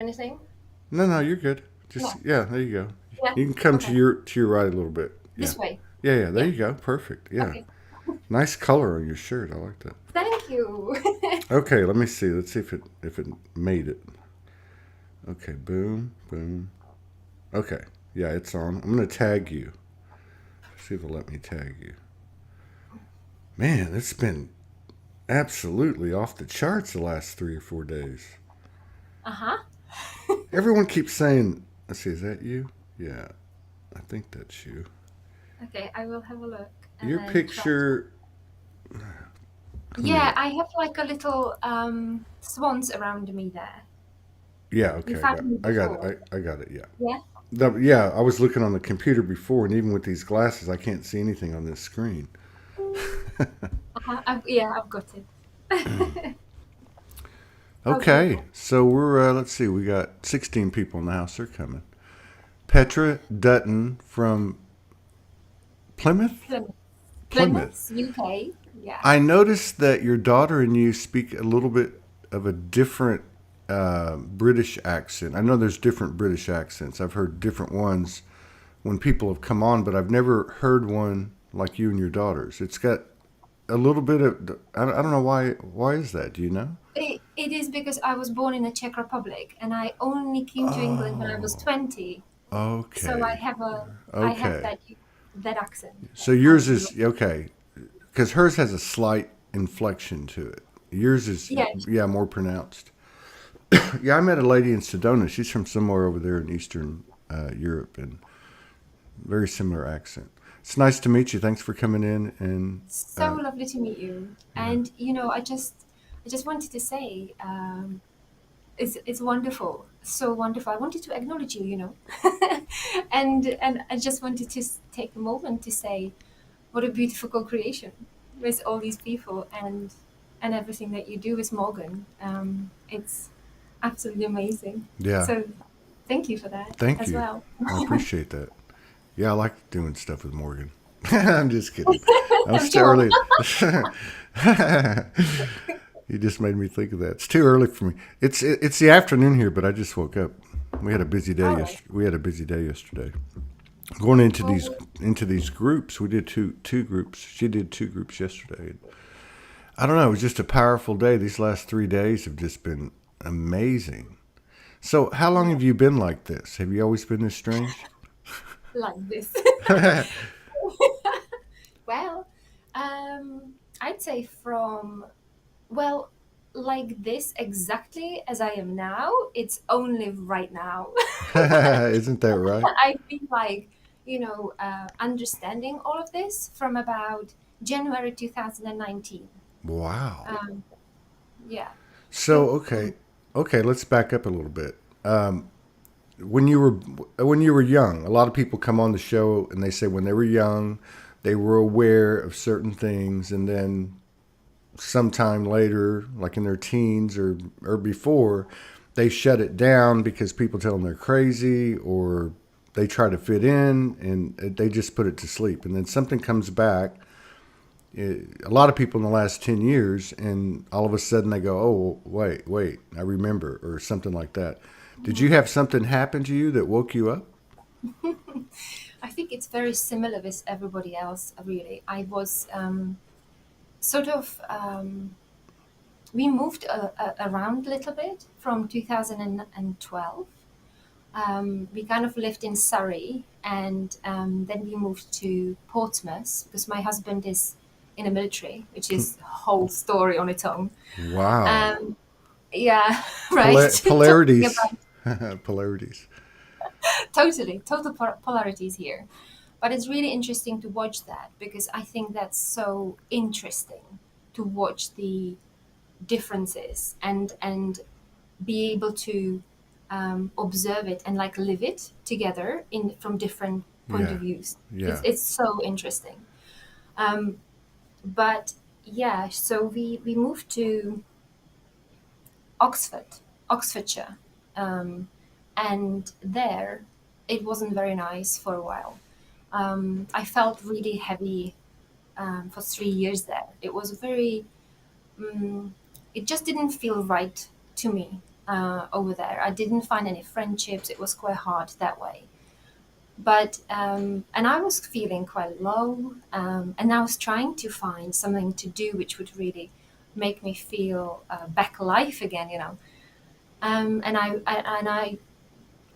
Anything? No, you're good. Just No. yeah, there you go. Yeah. You can come Okay. to your right a little bit. Yeah. This way. Yeah, there Yeah. you go. Perfect. Yeah. Okay. Nice color on your shirt. I like that. Thank you. Okay, let me see. Let's see if it made it. Okay, boom, boom. Okay. Yeah, it's on. I'm gonna tag you. See if it'll let me tag you. Man, it's been absolutely off the charts the last 3 or 4 days. Uh-huh. Everyone keeps saying, let's see, is that you? Yeah, I think that's you. Okay, I will have a look and Your then try to. picture, let me, Yeah, I have like a little swans around me there. yeah, You okay, found me I got it. before. I got it, yeah. Yeah? Yeah, I was looking on the computer before, and even with these glasses, I can't see anything on this screen. Uh-huh. I've got it. Oh, Okay, beautiful. so let's see, we got 16 people in the house. They're coming. Petra Dutton from Plymouth? Plymouth. Plymouth. Plymouth, UK. Yeah. I noticed that your daughter and you speak a little bit of a different British accent. I know there's different British accents. I've heard different ones when people have come on, but I've never heard one like you and your daughters. It's got a little bit of. I don't know why. Why is that? Do you know? It is because I was born in the Czech Republic and I only came to England when I was Oh, 20. So okay, I have okay. that accent. So I yours grew up. is okay because hers has a slight inflection to it. Yours is Yeah. yeah more pronounced. Yeah, I met a lady in Sedona. She's from somewhere over there in Eastern Europe, and very similar accent. It's nice to meet you. Thanks for coming in. And So lovely to meet you. yeah, And I just wanted to say, it's wonderful, so wonderful. I wanted to acknowledge you, and I just wanted to take a moment to say, what a beautiful co-creation with all these people and everything that you do with Morgan. It's absolutely amazing. yeah. So thank you for that Thank as you. well. I appreciate that. Yeah, I like doing stuff with Morgan. I'm just kidding. I'm I'm still sure. early. You just made me think of that. It's too early for me. It's the afternoon here, but I just woke up. We had a busy day All right. yesterday. We had a busy day yesterday. Going into these Well, groups, we did two groups. She did two groups yesterday. I don't know. It was just a powerful day. These last 3 days have just been amazing. So, how long yeah, have you been like this? Have you always been this strange? like this. Well, I'd say well, like this exactly as I am now, it's only right now. Isn't that right? I've been like, understanding all of this from about January 2019. Wow. Um, yeah. So, okay, okay, let's back up a little bit. When you were young, a lot of people come on the show and they say when they were young, they were aware of certain things, and then sometime later, like in their teens or before, they shut it down because people tell them they're crazy or they try to fit in and they just put it to sleep. And then something comes back. A lot of people in the last 10 years, and all of a sudden they go, oh, wait, I remember, or something like that. Did you have something happen to you that woke you up? I think it's very similar with everybody else, really. I was sort of, we moved around a little bit from 2012. We kind of lived in Surrey, and then we moved to Portsmouth because my husband is in the military, which is a whole story on its own. Wow. Um, yeah, right. Talking Polarities. about Polarities. total polarities here. But it's really interesting to watch that because I think that's so interesting to watch the differences and be able to observe it and like live it together in from different point Yeah. of views. Yeah. It's so interesting. Um, but yeah, so we moved to Oxford, Oxfordshire, um, and there it wasn't very nice for a while. I felt really heavy for 3 years there. It was very, it just didn't feel right to me. over there. I didn't find any friendships. It was quite hard that way. But and I was feeling quite low, and I was trying to find something to do which would really make me feel back alive again, you know. And I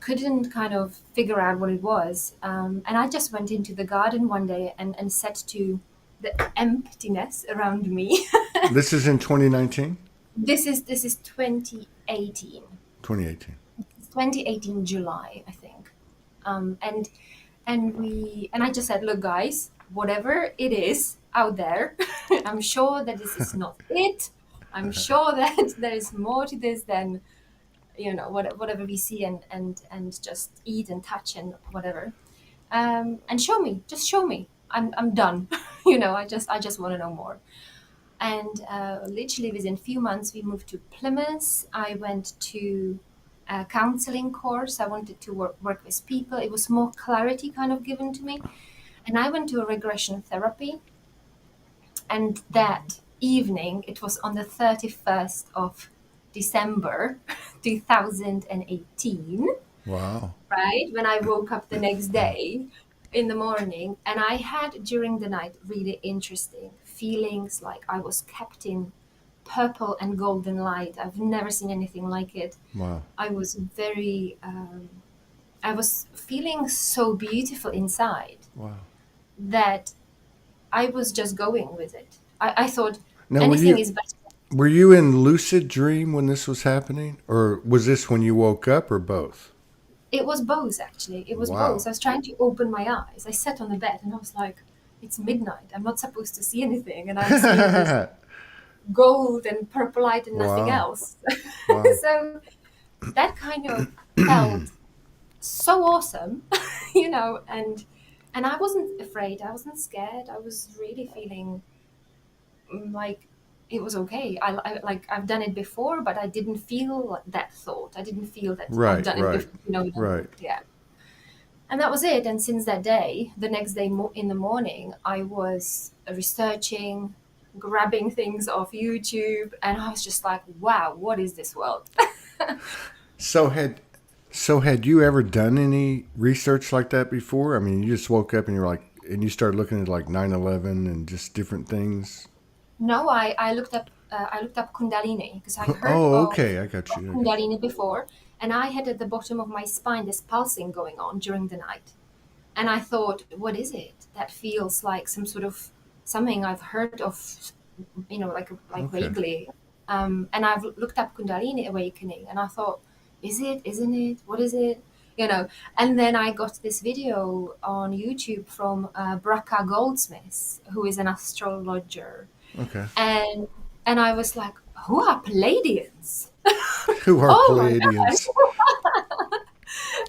couldn't kind of figure out what it was. And I just went into the garden one day and said to the emptiness around me. This is in 2019? This is 2018. 2018. It's 2018 July, I think. And I just said, look, guys, whatever it is out there, I'm sure that this is not it. I'm sure that there is more to this than whatever we see and just eat and touch and whatever. And show me, just show me. I'm done. I just want to know more. And literally within a few months, we moved to Plymouth. I went to a counseling course. I wanted to work with people. It was more clarity kind of given to me. And I went to a regression therapy. And that evening, it was on the 31st of December 2018, Wow. right? When I woke up the next day in the morning, and I had during the night really interesting feelings, like I was kept in purple and golden light. I've never seen anything like it. Wow. I was I was feeling so beautiful inside Wow. that I was just going with it. I thought Now, anything is better. were you in lucid dream when this was happening, or was this when you woke up, or both? It was both, actually. It was Wow. both. I was trying to open my eyes. I sat on the bed and I was like, it's midnight. I'm not supposed to see anything. And I'm seeing this gold and purple light and nothing Wow. else. Wow. So that kind of felt so awesome, and I wasn't afraid. I wasn't scared. I was really feeling like it was okay. Like I've done it before, but I didn't feel that thought. I didn't feel that I've Right. done it Right. before, Right. yeah. And that was it. And since that day, the next day in the morning, I was researching, grabbing things off YouTube, and I was just like, wow, what is this world? So had you ever done any research like that before? I mean, you just woke up and you're like, and you started looking at like 9/11 and just different things. No, I looked up Kundalini because I heard Oh, of okay. I got you. I got you. Kundalini before, and I had at the bottom of my spine this pulsing going on during the night. And I thought, what is it? That feels like some sort of something I've heard of, like Okay. vaguely. And I've looked up Kundalini awakening, and I thought, is it? Isn't it? What is it? And then I got this video on YouTube from Braca Goldsmith, who is an astrologer, Okay. and I was like, who are Palladians? Who are Oh my God. Pleiadians?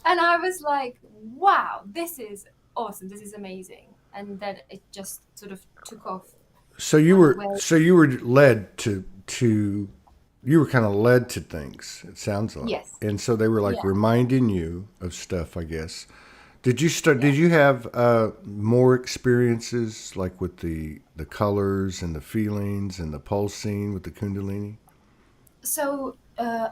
And I was like, wow, this is awesome. This is amazing. And then it just sort of took off. So you were Well, so you were led to you were kind of led to things. It sounds like, yes. and so they were like Yeah. reminding you of stuff. I guess. Did you start? Yeah. Did you have more experiences like with the colors and the feelings and the pulsing with the Kundalini? So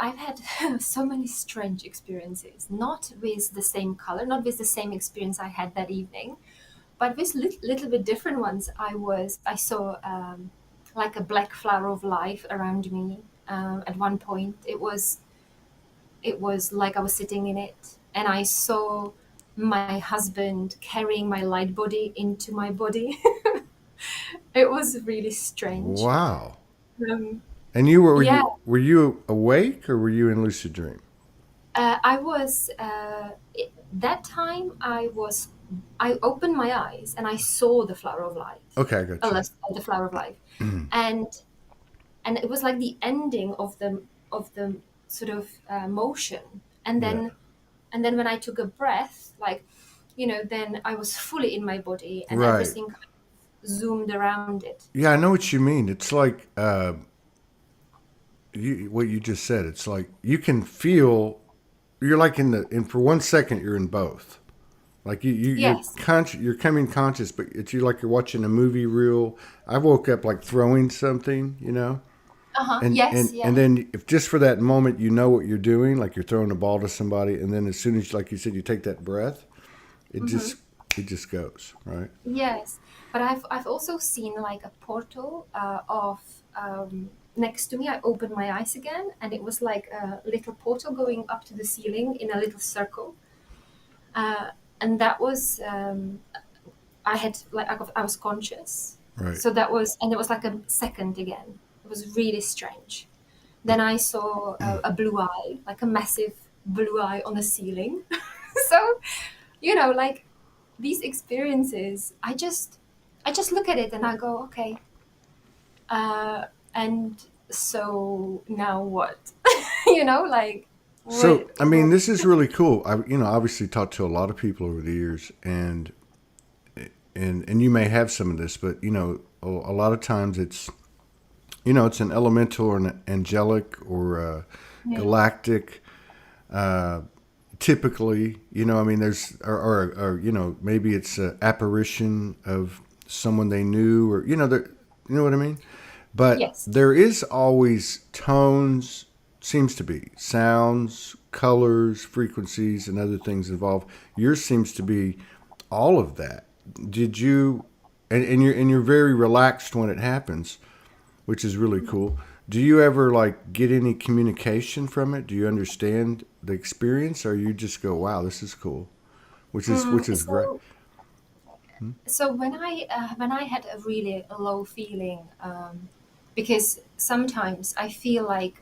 I've had so many strange experiences, not with the same color, not with the same experience I had that evening, but with little bit different ones. I saw like a black flower of life around me. At one point, it was like I was sitting in it, and I saw my husband carrying my light body into my body. It was really strange. Wow. Um, And you yeah, were you awake or were you in lucid dream? I was that time. I opened my eyes and I saw the flower of life, Okay, I got you. the flower of life, and it was like the ending of the sort of motion, and Yeah. then when I took a breath, like then I was fully in my body and Right. everything kind of zoomed around it. Yeah, I know what you mean. It's like what you just said. It's like you can feel you're like in for 1 second you're in both. Like you're Yes. conscious, you're coming conscious, but it's you like you're watching a movie reel. I woke up like throwing something, you know, Uh-huh. And Yes, and yeah. and then if just for that moment you know what you're doing, like you're throwing a ball to somebody, and then as soon as, like you said, you take that breath, it Mm-hmm. just it just goes right. Yes, but I've also seen like a portal of next to me. I opened my eyes again, and it was like a little portal going up to the ceiling in a little circle. Uh, and that was I had like I was conscious. Right. So that was, and it was like a second again. It was really strange. Then I saw a blue eye, like a massive blue eye on the ceiling. So, like these experiences, I just look at it and I go, okay, uh, and so now what? Like So, I mean, what? this is really cool. I, obviously talked to a lot of people over the years, and you may have some of this, but a lot of times it's an elemental or an angelic or a Yeah. galactic. Typically, I mean, there's or maybe it's an apparition of someone they knew, or you know what I mean. But Yes. there is always tones, seems to be sounds, colors, frequencies, and other things involved. Yours seems to be all of that. Did you? And you're very relaxed when it happens, which is really cool. Do you ever like get any communication from it? Do you understand the experience, or you just go, "Wow, this is cool," which is great. So when I had a really low feeling, because sometimes I feel like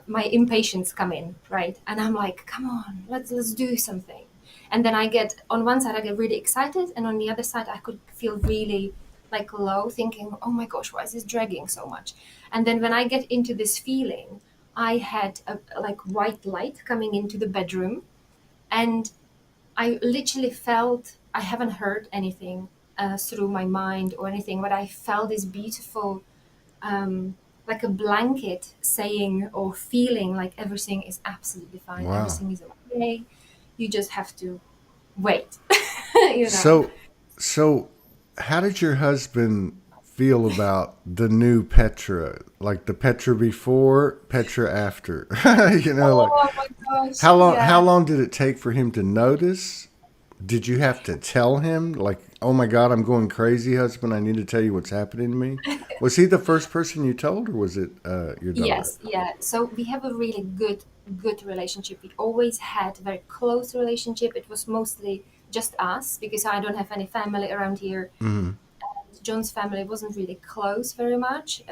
my impatience come in, right? And I'm like, come on, let's do something. And then I get, on one side I get really excited, and on the other side I could feel really like low, thinking, oh my gosh, why is this dragging so much? And then when I get into this feeling, I had a like white light coming into the bedroom, and I literally felt, I haven't heard anything through my mind or anything, but I felt this beautiful, like a blanket saying or feeling like everything is absolutely fine, Wow. everything is okay. You just have to wait, you know. So, so how did your husband feel about the new Petra? Like the Petra before, Petra after? Like Oh my gosh, how yeah. long did it take for him to notice? Did you have to tell him, like, "Oh my God, I'm going crazy, husband. I need to tell you what's happening to me"? Was he the first person you told, or was it your daughter? Yes, yeah. So we have a really good relationship. We always had a very close relationship. It was mostly just us because I don't have any family around here. Hmm. John's family wasn't really close very much,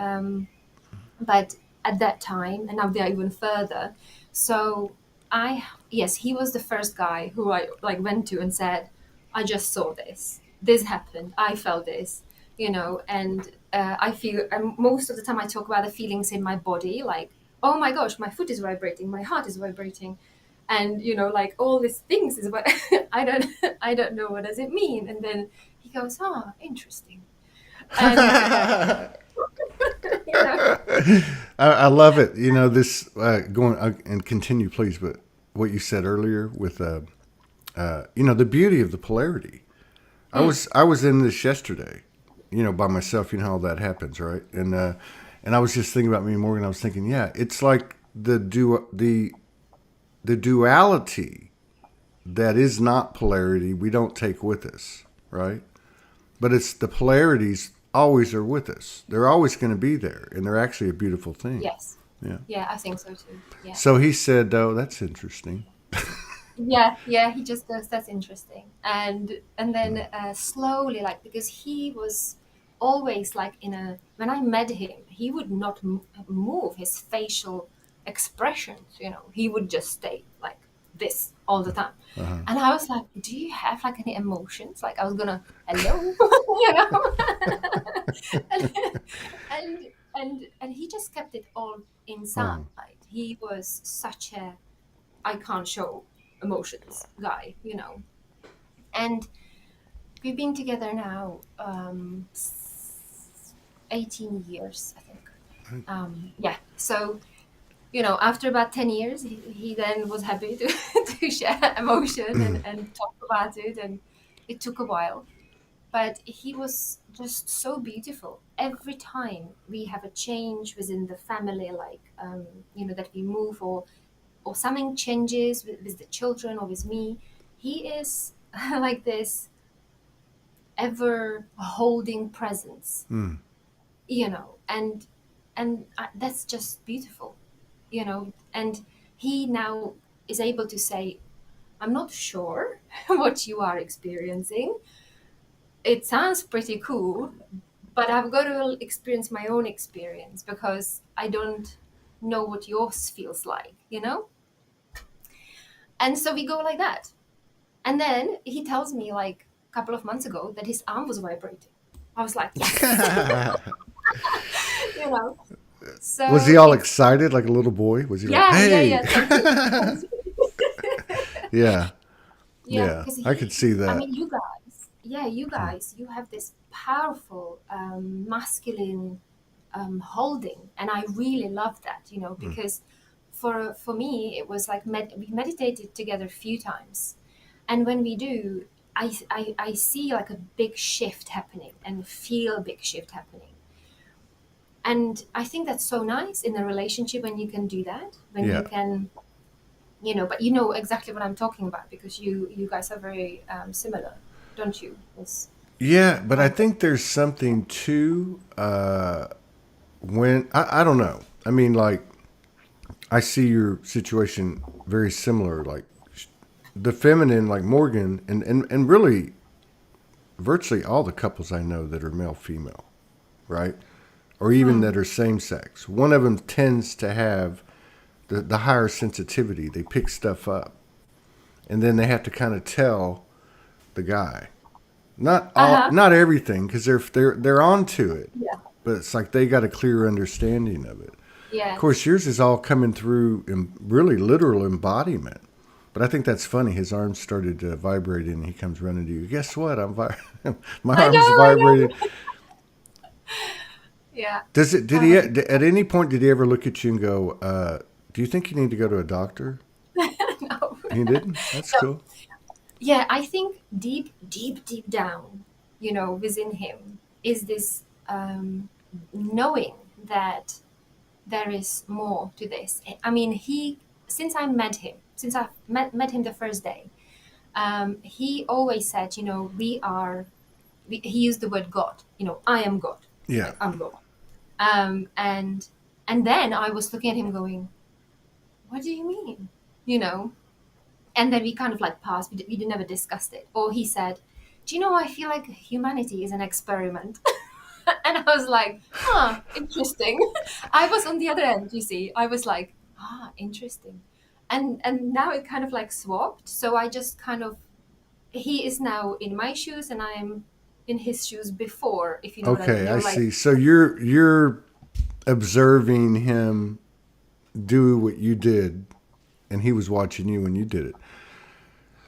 but at that time, and now they are even further. So yes, he was the first guy who I like went to and said, "I just saw this. This happened. I felt this." And I feel, and most of the time I talk about the feelings in my body, like, "Oh my gosh, my foot is vibrating, my heart is vibrating." And like all these things is what I don't know, what does it mean. And then he goes, "Oh, interesting." And you know I love it. This going and continue, please. But what you said earlier with the beauty of the polarity. mm, I was in this yesterday, by myself. You know how that happens, right? And I was just thinking about me and Morgan. I was thinking, yeah, it's like the duality that is not polarity. We don't take with us, right? But it's the polarities always are with us. They're always going to be there, and they're actually a beautiful thing. yes. Yeah. Yeah, I think so too. Yeah. So he said, "Oh, that's interesting." Yeah, yeah, he just goes, "That's interesting." And then slowly, like, because he was always like when I met him, he would not move his facial expressions, he would just stay like this all the time. Uh-huh. And I was like, "Do you have like any emotions?" Like I was gonna, hello, you know? and, and he just kept it all inside. Oh, He was such a I can't show emotions guy, And we've been together now 18 years, I think. Yeah. So, after about 10 years, he then was happy to, to share emotion and talk about it. And it took a while. but he was just so beautiful. Every time we have a change within the family, like that we move, or something changes with the children or with me, he is like this ever holding presence, Mm. and that's just beautiful, and he now is able to say, I'm not sure what you are experiencing. It sounds pretty cool, but I've got to experience my own experience because I don't know what yours feels like. And so we go like that. And then he tells me, like, a couple of months ago, that his arm was vibrating. I was like, yes. you know. Was So he all it's, excited like a little boy? Was he like, yeah, yeah, "Hey"? yeah. Thank you. Yeah, Yeah, yeah, because I could see I that. mean, you guys, you have this powerful masculine holding, and I really love that, because for me it was like we meditated together a few times, and when we do, I see like a big shift happening and feel a big shift happening, and I think that's so nice in a relationship when you can do that, when Yeah, you can, but you know exactly what I'm talking about because you guys are very similar, don't you? It's, yeah, but I um, think there's something too when I don't know. I mean, like I see your situation very similar. Like the feminine, like Morgan, and really virtually all the couples I know that are male female, right? Or even hmm, that are same sex. One of them tends to have the higher sensitivity. They pick stuff up, and then they have to kind of tell the guy. uh-huh, Not everything, because they're onto it, yeah, but it's like they got a clear understanding of it. Of course, yes. yours is all coming through in really literal embodiment. But I think that's funny. His arms started vibrating, and he comes running to you. Guess what? My I arms know, I vibrated. know. Yeah. Does it? Did he? Um, At any point, did he ever look at you and go, "Do you think you need to go to a doctor?" no. He didn't. That's No. cool. Yeah, I think deep, deep, deep down, within him is this knowing that there is more to this. I mean, since I met him, since I met him the first day, he always said, he used the word God, I am God, Yeah. like I'm God. Um, and and then I was looking at him going, what do you mean? You know, and then we kind of like paused. We never discussed it. Or he said, "Do you know? I feel like humanity is an experiment." And I was like, "Huh, interesting." I was on the other end. You see, I was like, "Ah, interesting," and now it kind of like swapped. So I just kind of he is now in my shoes, and I am in his shoes before, if you know what I mean. Okay, I Like, see. So you're observing him do what you did, and he was watching you when you did it.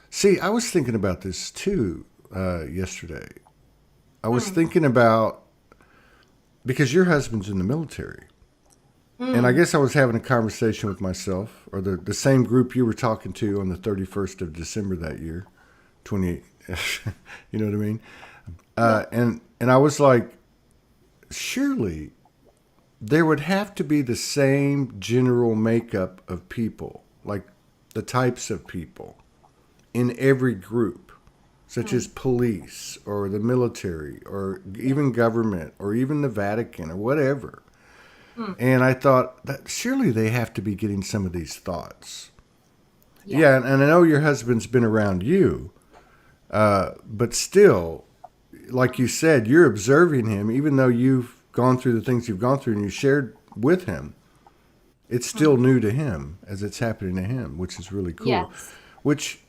See, I was thinking about this too yesterday. I was mm, thinking about because your husband's in the military, and I mm, guess I was having a conversation with myself, or the same group you were talking to on the 31st of December that year, 28. You know what I mean? yeah, And I was like, surely there would have to be the same general makeup of people, like the types of people in every group, such mm, as police or the military or yeah, even government or even the Vatican or whatever. mm, And I thought that surely they have to be getting some of these thoughts. yeah, Yeah, and I know your husband's been around you, but still, like you said, you're observing him, even though you've gone through the things you've gone through and you shared with him. It's mm, still new to him as it's happening to him, which is really cool. yes, Which,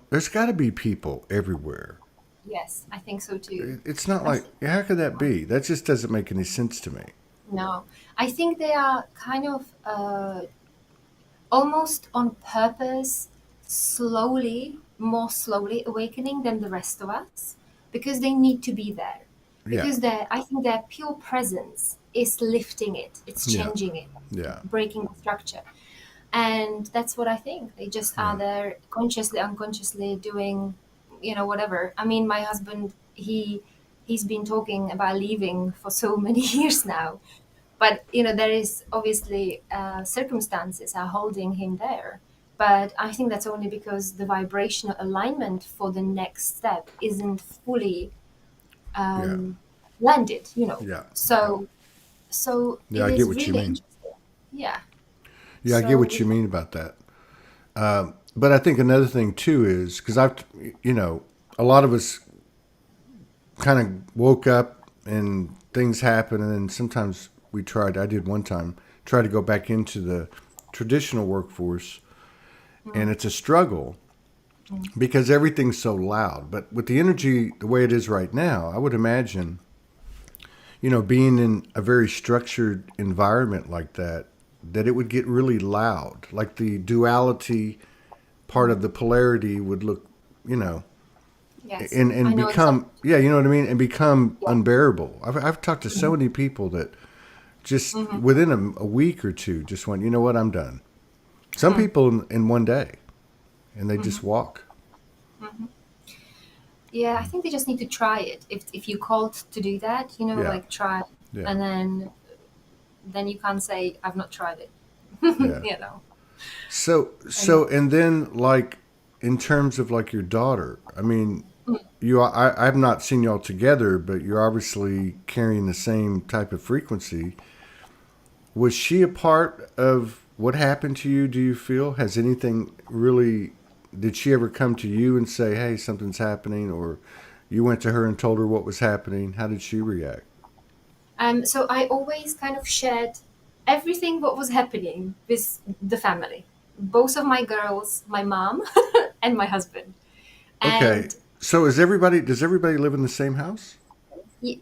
there's got to be people everywhere. yes. I think so too. It's not I like, how could that be? That just doesn't make any sense to me. No, I think they are kind of almost on purpose, more slowly awakening than the rest of us because they need to be there. Yeah, Because I think their pure presence is lifting it, it's yeah, changing it, yeah, breaking the structure. And that's what I think. They just yeah. are there consciously, unconsciously doing, whatever. I mean, my husband, he he's been talking about leaving for so many years now. But there is obviously circumstances are holding him there. But I think that's only because the vibrational alignment for the next step isn't fully Yeah. landed. Yeah. Yeah. So so Yeah. it I get is what you really mean. interesting. Yeah. Yeah, I get So what you mean about that. But I think another thing too is because a lot of us kind of woke up and things happen, and then sometimes we tried. I did one time try to go back into the traditional workforce, and mm, it's a struggle mm, because everything's so loud. But with the energy the way it is right now, I would imagine, being in a very structured environment like that, that it would get really loud. Like the duality part of mm. the polarity would look, you know, Yes, I and know exactly become, what yeah, you know what I mean, and become you mean. unbearable. I've talked to Yeah. so many people that just Hmm. within a week or two just went, you know what, I'm done. Some Hmm. people in one day, and they Hmm. just walk. Hmm. Yeah, I think they just need to try it. If you called to do that, Yeah, like try, yeah, and then you can't say I've not tried it. yeah. you know. And And then like in terms of like your daughter, I mean, mm, I've not seen y'all together, but you're obviously carrying the same type of frequency. Was she a part of what happened to you? Do you feel has anything really? Did she ever come to you and say, "Hey, something's happening," or you went to her and told her what was happening? How did she react? so I always kind of shared everything what was happening with the family, both of my girls, my mom, and my husband. Okay, And so is everybody? Does everybody live in the same house?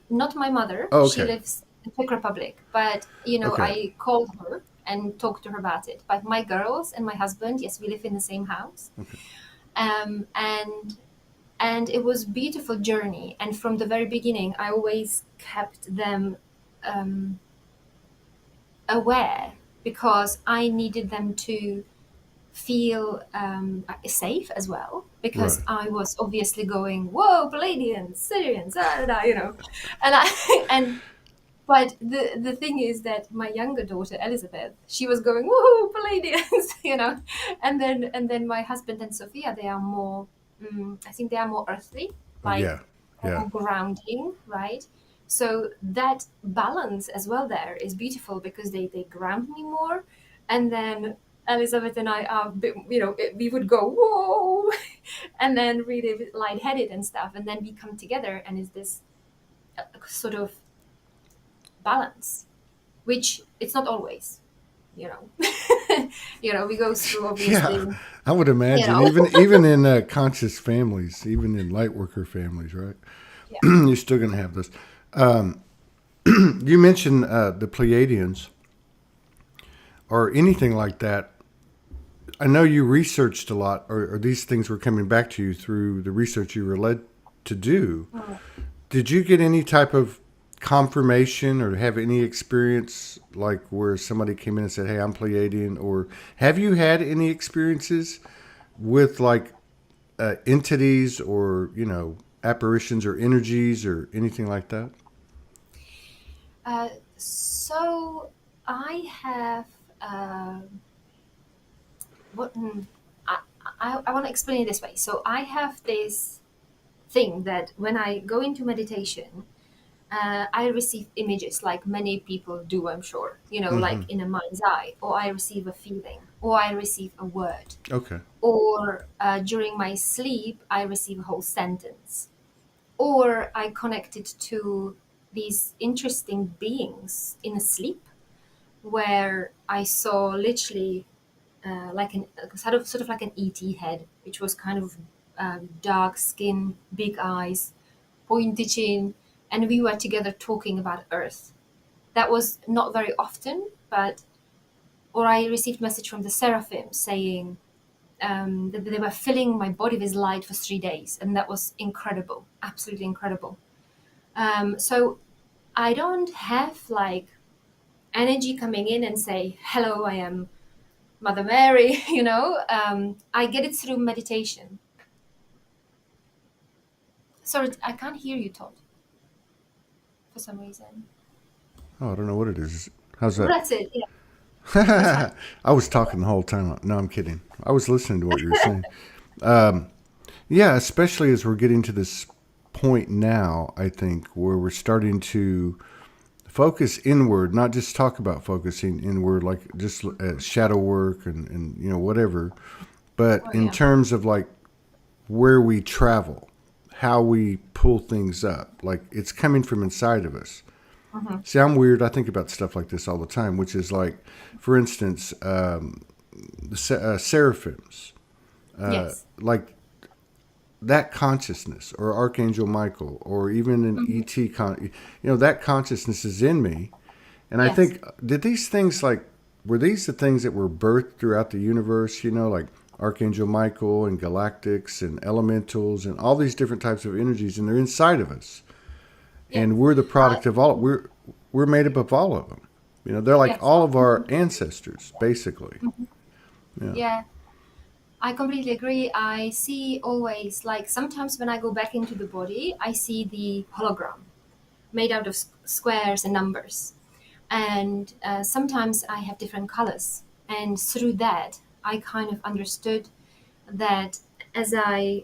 not my mother. Oh, She okay, lives in Czech Republic, but okay, I called her and talked to her about it. But my girls and my husband, yes, we live in the same house, okay. um, and and it was a beautiful journey. And from the very beginning, I always kept them um, aware because I needed them to feel safe as well because Right. I was obviously going, whoa, Palladians, Syrians, and I and but the thing is that my younger daughter Elizabeth, she was going, woohoo, Palladians, and then my husband and Sophia, they are more, I think they are more earthly, like Yeah, yeah, more grounding, right? So that balance as well there is beautiful because they ground me more, and then Elizabeth and I are, we would go whoa, and then really lightheaded and stuff, and then we come together, and it's this sort of balance, which it's not always, you know. We go through obviously, yeah. I would imagine know. even in conscious families, even in light worker families, right? Yeah. You're still going to have this. You mentioned the Pleiadians or anything like that. I know you researched a lot, or these things were coming back to you through the research you were led to do. Mm. Did you get any type of confirmation or have any experience like where somebody came in and said, "Hey, I'm Pleiadian," or have you had any experiences with like entities or apparitions or energies or anything like that? So I have uh, what I want to explain it this way. So I have this thing that when I go into meditation, I receive images like many people do, I'm sure, Mm-hmm. like in a mind's eye, or I receive a feeling, or I receive a word, Okay. or during my sleep, I receive a whole sentence, or I connect it to these interesting beings in a sleep where I saw literally like an sort of like an ET head, which was kind of dark skin, big eyes, pointy chin, and we were together talking about Earth. That was not very often, but or I received message from the seraphim saying that they were filling my body with light for 3 days, and that was incredible, absolutely incredible. So I don't have like energy coming in and say, "Hello, I am Mother Mary." I get it through meditation. Sorry, I can't hear you, Todd. for some reason. Oh, I don't know what it is. How's Well, that? that's it. Yeah, that's fine. I was talking the whole time. No, I'm kidding. I was listening to what you were saying. Yeah, especially as we're getting to this point now, I think, where we're starting to focus inward, not just talk about focusing inward, like just shadow work and whatever, but Oh in yeah. terms of like where we travel, how we pull things up, like it's coming from inside of us. Hmm. See, I'm weird. I think about stuff like this all the time, which is like, for instance, the seraphims, Yes. like that consciousness, or Archangel Michael, or even an Hmm. ET, that consciousness is in me. And I Yes. think, did these things like, were these the things that were birthed throughout the universe, like Archangel Michael and galactics and elementals and all these different types of energies, and they're inside of us. Yeah. And we're the I, product of all, we're made up of all of them. They're like yes. all of our ancestors, basically. Mhm. Yeah. Yeah. I completely agree. I see always, like, sometimes when I go back into the body, I see the hologram made out of squares and numbers. And sometimes I have different colors. And through that, I kind of understood that as I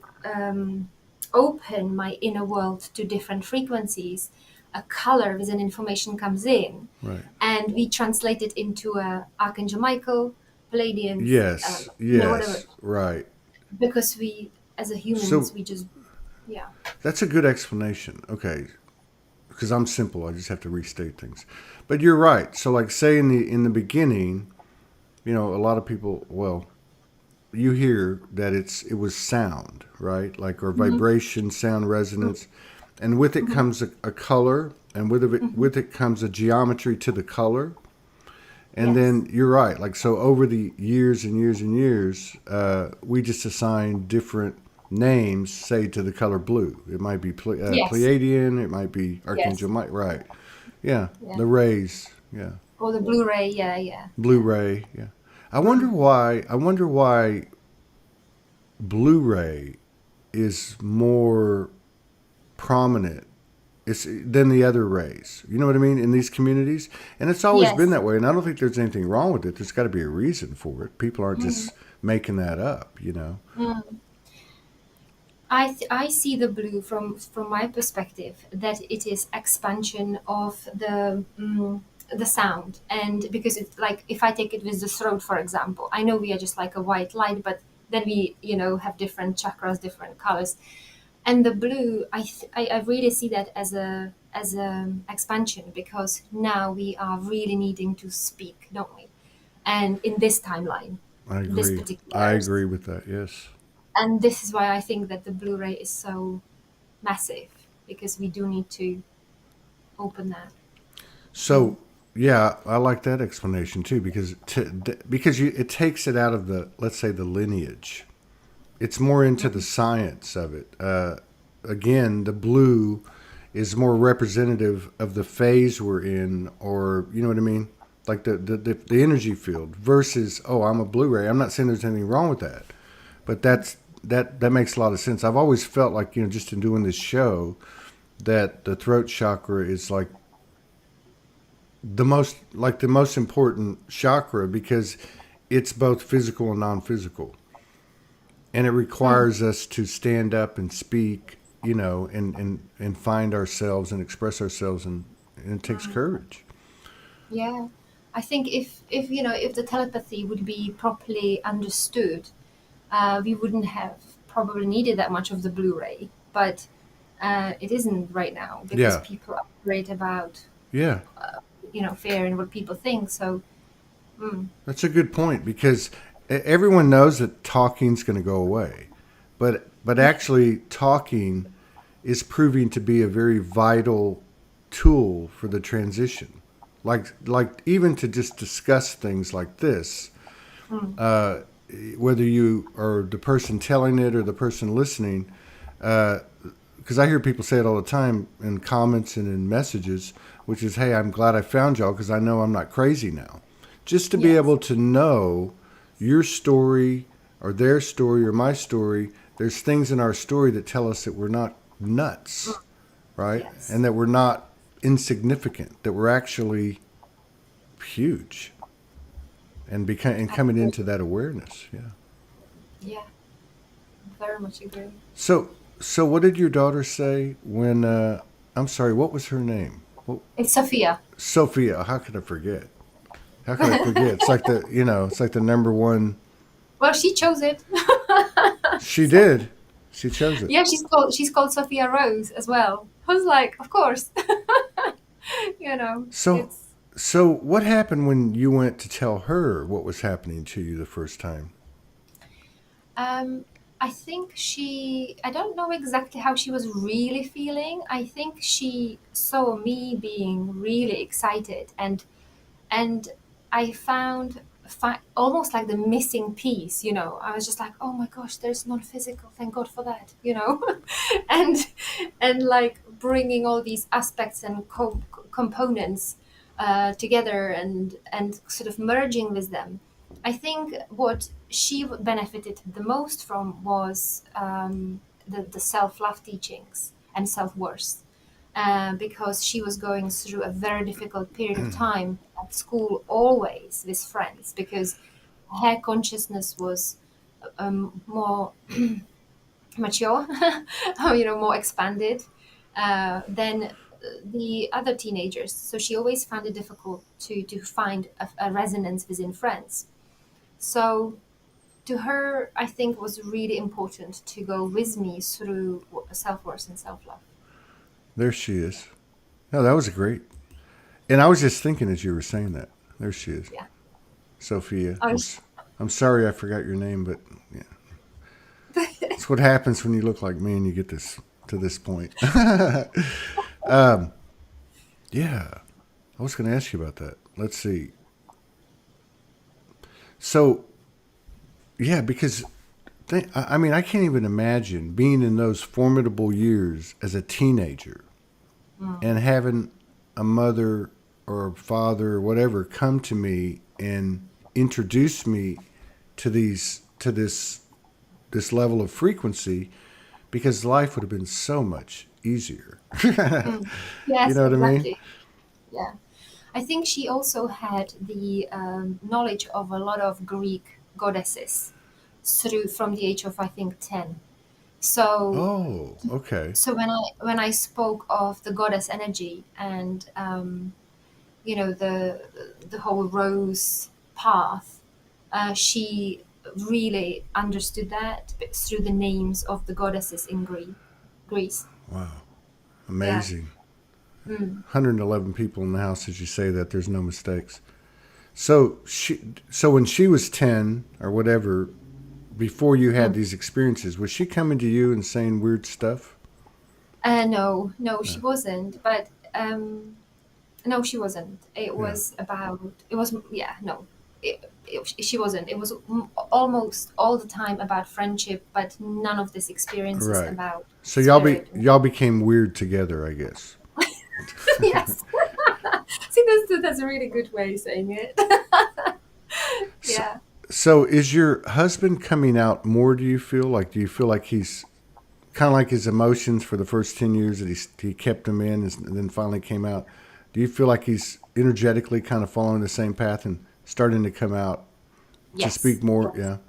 open my inner world to different frequencies, a color with an information comes in, Right. and we translate it into Archangel Michael, Palladians, Yes. whatever, Yes. Right. because we, as a humans, So we just, yeah. that's a good explanation. Okay. Because I'm simple, I just have to restate things. But you're right. So, like, say in the beginning, a lot of people, well, you hear that it was sound, right? Like, or Hmm. vibration, sound, resonance, and with it comes a color, and Hmm. with it comes a geometry to the color. And Yes. then you're right. Like, so over the years and years and years, we just assign different names, say, to the color blue. It might be Yes. Pleiadian. It might be Yes. Archangel Mike. Right. Yeah. Yeah. The rays. Yeah. Or the Blu-ray. Yeah. Yeah. Blue Yeah. ray. Yeah. I wonder Mm. why. I wonder why Blu-ray is more prominent than the other rays. You know what I mean? In these communities. And it's always been Yes. that way. And I don't think there's anything wrong with it. There's got to be a reason for it. People aren't Mm. just making that up. Mm. I see the blue from my perspective that it is expansion of the sound, and because it's like, if I take it with the throat, for example, I know we are just like a white light, but then we have different chakras, different colors, and the blue, I really see that as a expansion, because now we are really needing to speak, don't we? And in this timeline, I this agree. particular I earth. agree with that. Yes. And this is why I think that the Blu-ray is so massive, because we do need to open that. Mm. So, yeah, I like that explanation too because it takes it out of the, let's say, the lineage. It's more into the science of it. Again, the blue is more representative of the phase we're in, or you know what I mean, like the energy field versus, oh, I'm a Blu-ray. I'm not saying there's anything wrong with that, but that makes a lot of sense. I've always felt like, just in doing this show, that the throat chakra is the most important chakra because it's both physical and non-physical, and it Mm. requires us to stand up and speak, and find ourselves and express ourselves, and it takes Mm. courage. Yeah, I think if the telepathy would be properly understood, we wouldn't have probably needed that much of the Blu-ray. But it isn't right now, because Yeah, people are worried about yeah, fear and what people think. So, mm, that's a good point because everyone knows that talking's going to go away, but yeah, actually talking is proving to be a very vital tool for the transition. Like even to just discuss things like this, mm, uh, whether you are the person telling it or the person listening, because I hear people say it all the time in comments and in messages, which is, "Hey, I'm glad I found y'all because I know I'm not crazy now." Just to be yes, able to know your story or their story or my story, there's things in our story that tell us that we're not nuts, mm, right? yes, And that we're not. insignificant that were actually huge, and coming into that awareness. Yeah. Yeah, very much agree. So so what did your daughter say when? I'm sorry. What was her name? Well, It's Sophia. Sophia. How could I forget? How could I forget? It's like it's like the number one. Well, she chose it. She So did. She chose it. yeah, she's called Sophia Rose as well. I was like, of course. So It's so what happened when you went to tell her what was happening to you the first time? um I think I don't know exactly how she was really feeling. I think she saw me being really excited, and I found almost like the missing piece. I was just like, oh my gosh, there's non-physical, thank God for that. and like bringing all these aspects and components together, and sort of merging with them. I think what she benefited the most from was the self-love teachings and self-worth, because she was going through a very difficult period of time at school, always with friends, because her consciousness was more mature, more expanded than the other teenagers. So she always found it difficult to find a resonance within friends. So to her, I think it was really important to go with me through self worth and self love. There she is. No, that was great. And I was just thinking as you were saying that. There she is, Yeah. Sophia. I I'm sorry I forgot your name, but yeah, it's what happens when you look like me and you get this to this point. Yeah, I was going to ask you about that. Let's see. So yeah, because I mean, I can't even imagine being in those formidable years as a teenager and having a mother or a father or whatever come to me and introduce me to this level of frequency, because life would have been so much easier. You Yes, know what I mean? exactly. Yeah. I think she also had the knowledge of a lot of Greek goddesses from the age of, I think, 10. So Oh, okay. so when I spoke of the goddess energy, and the whole rose path, she really understood that through the names of the goddesses in Greece. Wow. Yeah. Amazing. Mm. 111 people in the house as you say that. There's no mistakes. So when she was 10 or whatever, before you had Mm. these experiences, was she coming to you and saying weird stuff? No, no, No. she wasn't. But no, she wasn't. Yeah. It was, yeah, no. She wasn't. It was almost all the time about friendship, but none of these experiences Right. about So spirit. y'all became weird together, I guess. Yes. See, that's a really good way of saying it. So, Yeah. so is your husband coming out more? Do you feel like he's kind of like his emotions for the first 10 years that he kept them in and then finally came out? Do you feel like he's energetically kind of following the same path and starting to come out to Yes. speak more? Yes.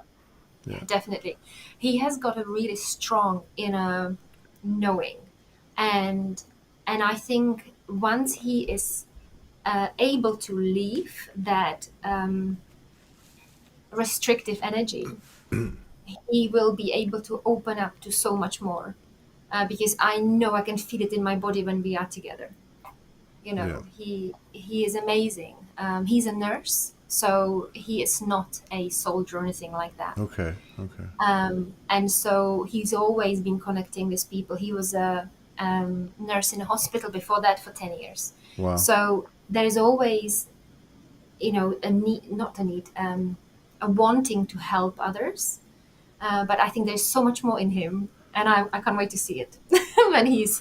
Yeah. Yeah. Definitely. He has got a really strong inner knowing, and I think once he is able to leave that restrictive energy, he will be able to open up to so much more. Because I know I can feel it in my body when we are together. Yeah. He is amazing. He's a nurse, so he is not a soldier or anything like that. Okay. Okay. And so he's always been connecting with people. He was a nurse in a hospital before that for 10 years. Wow. So there is always, a need, not a need, a wanting to help others. But I think there's so much more in him, and I can't wait to see it when he's,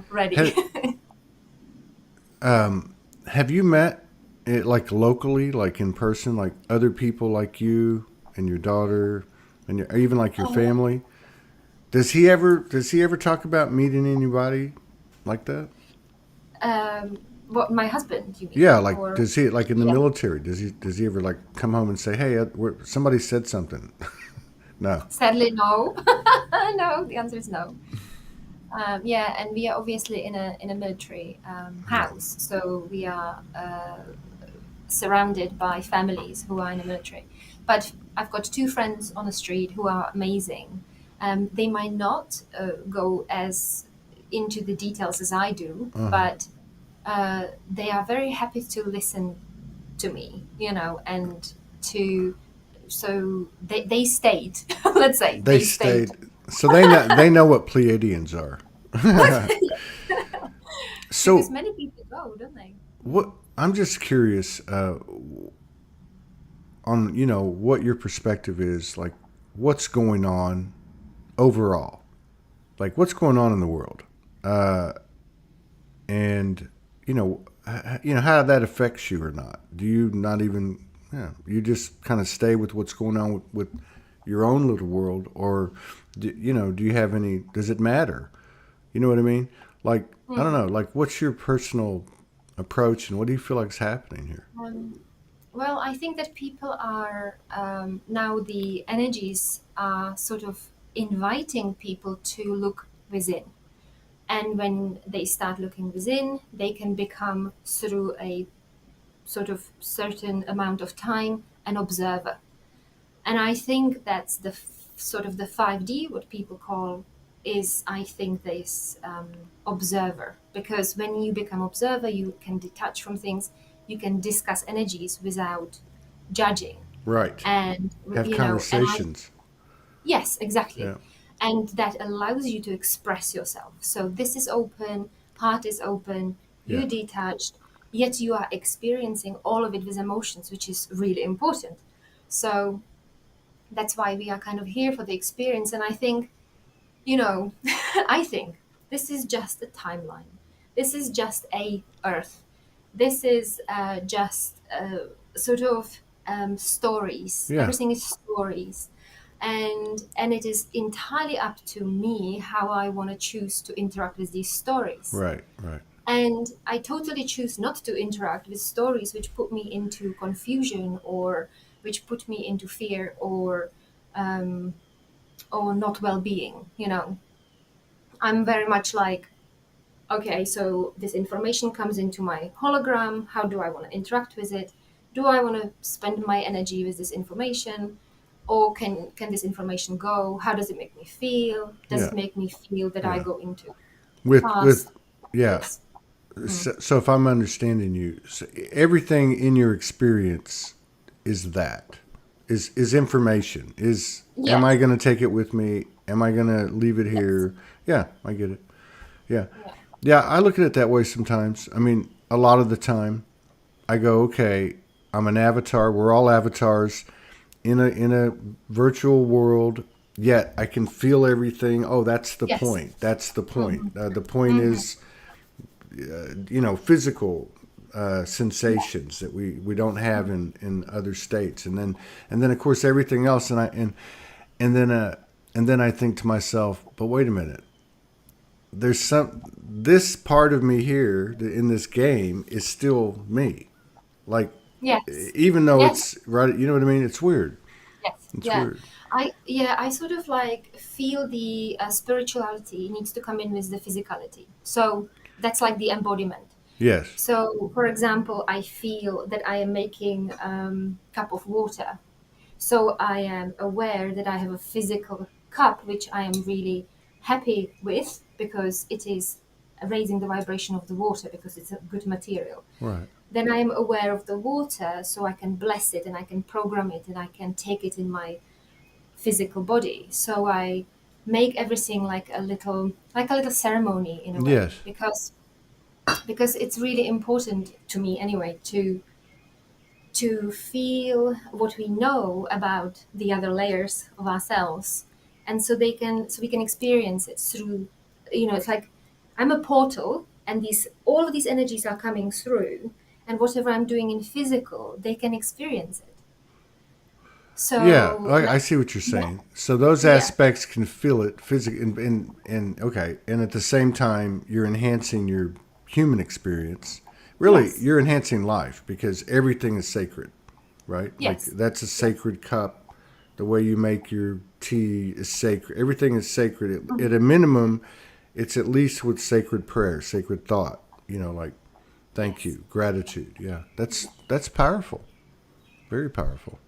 ready. Have, have you met it like locally, like in person, like other people like you and your daughter and or even like your family? Does he ever talk about meeting anybody like that? What, my husband, you mean? Yeah, like Or does he like in the yeah, military? Does he ever like come home and say, "Hey, somebody said something"? No. sadly, no. No, the answer is no. Yeah, and we are obviously in a military Yeah. house, so we are surrounded by families who are in the military. But I've got two friends on the street who are amazing. They might not go as into the details as I do, Uh huh. but they are very happy to listen to me, and to so they stayed. Let's say They they stayed. stayed, so they know what Pleiadians are. Because So many people go, don't they? what? I'm just curious on what your perspective is, like what's going on overall, like what's going on in the world, and how that affects you or not. Do you not even you just kind of stay with what's going on with your own little world, or do you have any? Does it matter? You know what I mean? Like I don't Hmm. know. Like what's your personal approach, and what do you feel like is happening here? Um, well, I think that people are now the energies are sort of inviting people to look within. And when they start looking within, they can become, through a sort of certain amount of time, an observer. And I think that's sort of the 5D, what people call, is, I think, this observer. Because when you become observer, you can detach from things, you can discuss energies without judging. Right. And, Have and I, conversations. yes, exactly. Yeah. And that allows you to express yourself. So this is open, heart is open, Yeah. you detached, yet you are experiencing all of it with emotions, which is really important. So that's why we are kind of here for the experience. And I think, I think this is just a timeline. This is just a earth. This is just sort of stories. Yeah. Everything is stories. And it is entirely up to me how I want to choose to interact with these stories. Right. Right. And I totally choose not to interact with stories which put me into confusion, or which put me into fear, um, or not well-being. I'm very much like, okay, so this information comes into my hologram. How do I want to interact with it? Do I want to spend my energy with this information, or can this information go? How does it make me feel? Does Yeah. it make me feel that I Yeah. go into With past yeah. this? Mm. So if I'm understanding you, so everything in your experience is that is information. Is am I Yes. going to take it with me? Am I going to leave it Yes. here? Yeah, I get it. Yeah. Yeah. Yeah, I look at it that way sometimes. I mean, a lot of the time I go, okay, I'm an avatar. We're all avatars in a virtual world. Yet I can feel everything. Oh, that's the Yes. point. That's the point. Hmm. The point Hmm. is, physical Yeah. sensations that we don't have in other states, and then of course everything else, and then and then I think to myself, but wait a minute, there's this part of me here in this game is still me, like Yes. even though Yes. it's right, you know what I mean? It's weird. Yes. It's Yeah. weird. I sort of like feel the spirituality needs to come in with the physicality. So that's like the embodiment. Yes. So, for example, I feel that I am making cup of water. So I am aware that I have a physical cup, which I am really happy with, because it is raising the vibration of the water, because it's a good material. Right. Then I am aware of the water, so I can bless it and I can program it and I can take it in my physical body. So I make everything like a little ceremony in a way, Yes. because it's really important to me anyway to feel what we know about the other layers of ourselves, and so we can experience it through, it's like I'm a portal, and these all of these energies are coming through, and whatever I'm doing in physical, they can experience it. Yeah, So I like, see what you're yeah, saying. So those yeah, aspects can feel it physically, and okay, and at the same time, you're enhancing your human experience, really Yes. you're enhancing life because everything is sacred, right? Like Yes. that's a Yes. sacred cup. The way you make your tea is sacred. Everything is sacred. At Mhm. a minimum, it's at least with sacred prayer, sacred thought. Like thank Yes. you, gratitude. Yeah, that's powerful, very powerful,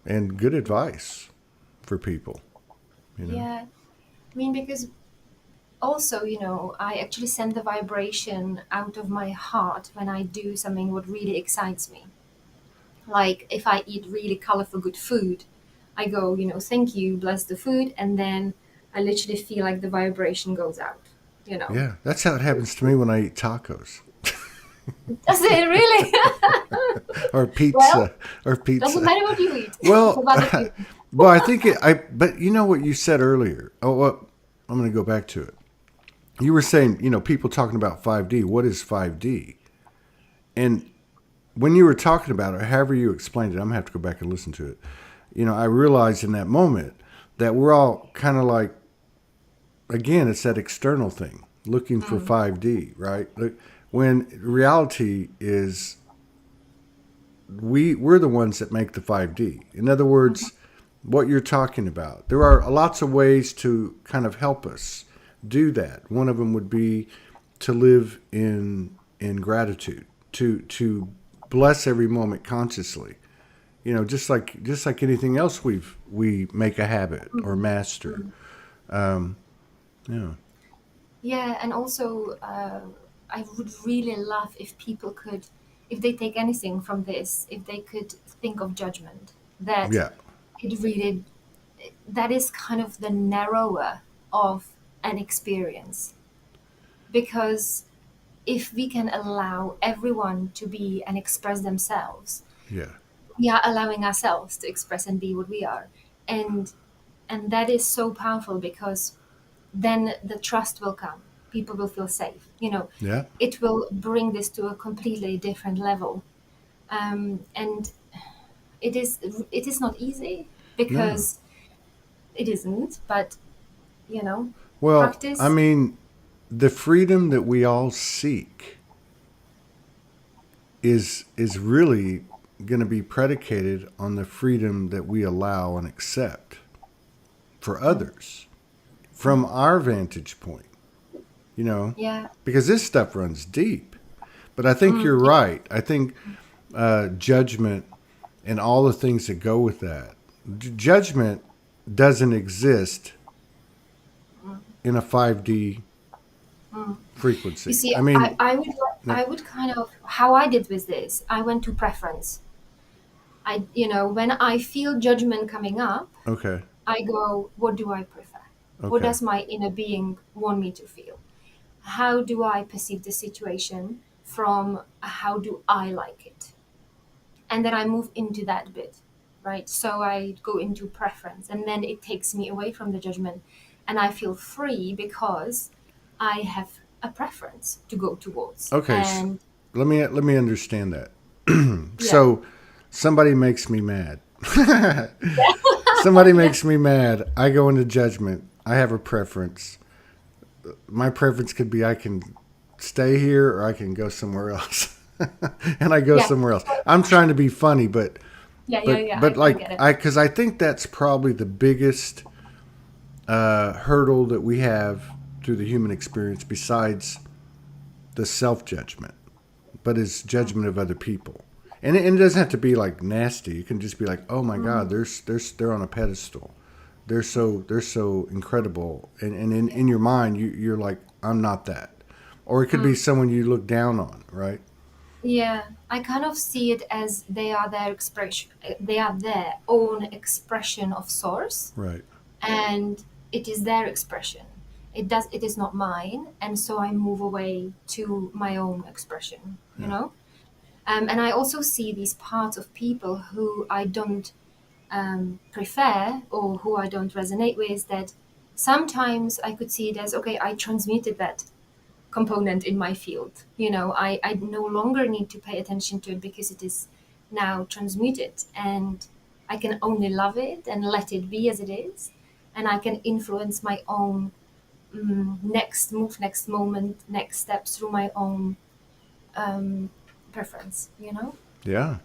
and good advice for people. You know. Yeah. I mean, because also, I actually send the vibration out of my heart when I do something what really excites me. Like if I eat really colorful, good food, I go, thank you, bless the food, and then I literally feel like the vibration goes out. You know, Yeah, that's how it happens to me when I eat tacos does it really? or Well, pizza or doesn't pizza. matter what you eat. It's Well, about the feeling. well, I think it. But you know what you said earlier. Oh, well, I'm going to go back to it. You were saying, people talking about 5D. What is 5D? And when you were talking about it, however you explained it, I'm going to have to go back and listen to it. I realized in that moment that we're all kind of like, again, it's that external thing, looking for Mm, 5D, right? Look, when reality is we're the ones that make the 5D. In other mhm, words, what you're talking about. There are lots of ways to kind of help us do that. One of them would be to live in gratitude, to bless every moment consciously. Just like anything else we make a habit or mm, master. mm. Um, yeah, Yeah, and also, I would really love if people could, if they take anything from this, if they could think of judgment. That yeah, it really, that is kind of the narrower of an experience. Because if we can allow everyone to be and express themselves, yeah, we are allowing ourselves to express and be what we are. And and that is so powerful because then the trust will come. People will feel safe. yeah. It will bring this to a completely different level. And it is not easy No. because it isn't. But you know, Well, I practice. mean, the freedom that we all seek is really going to be predicated on the freedom that we allow and accept for Mm, others from mm, our vantage point, you know, yeah, because this stuff runs deep. But I think you're yeah, right. I think judgment and all the things that go with that. Judgment doesn't exist mm, in a 5D mm. You frequency. see, I I, mean, I would no, I would kind of how I did with this. I went to preference. When I feel judgment coming up, okay, I go, what do I prefer? What okay, does my inner being want me to feel? How do I perceive the situation from how do I like it? And then I move into that bit, right? So I go into preference, and then it takes me away from the judgment, and I feel free because I have a preference to go towards. okay. And Let me understand that. yeah, So somebody makes me mad. Somebody yeah, makes me mad. I go into judgment. I have a preference. My preference could be I can stay here or I can go somewhere else. And I go yeah, somewhere else. I'm trying to be funny, but yeah, yeah, but yeah. but I get like it. because I think that's probably the biggest hurdle that we have through the human experience besides the self judgment, but is judgment of other people. And it doesn't have to be like nasty. It can just be like, oh my God, Mm, they're on a pedestal. They're so incredible. And in yeah. your mind, you're like, I'm not that. Or it could be Mm. someone you look down on, right? Yeah, I kind of see it as they are their expression, they are their own expression of source, Right. and it is their expression. It is not mine, and so I move away to my own expression, you Yeah. know? And I also see these parts of people who I don't prefer or who I don't resonate with, that sometimes I could see it as, okay, I transmuted that component in my field. I no longer need to pay attention to it because it is now transmuted, and I can only love it and let it be as it is, and I can influence my own next move, next moment, next steps through my own preference, you know? Yeah.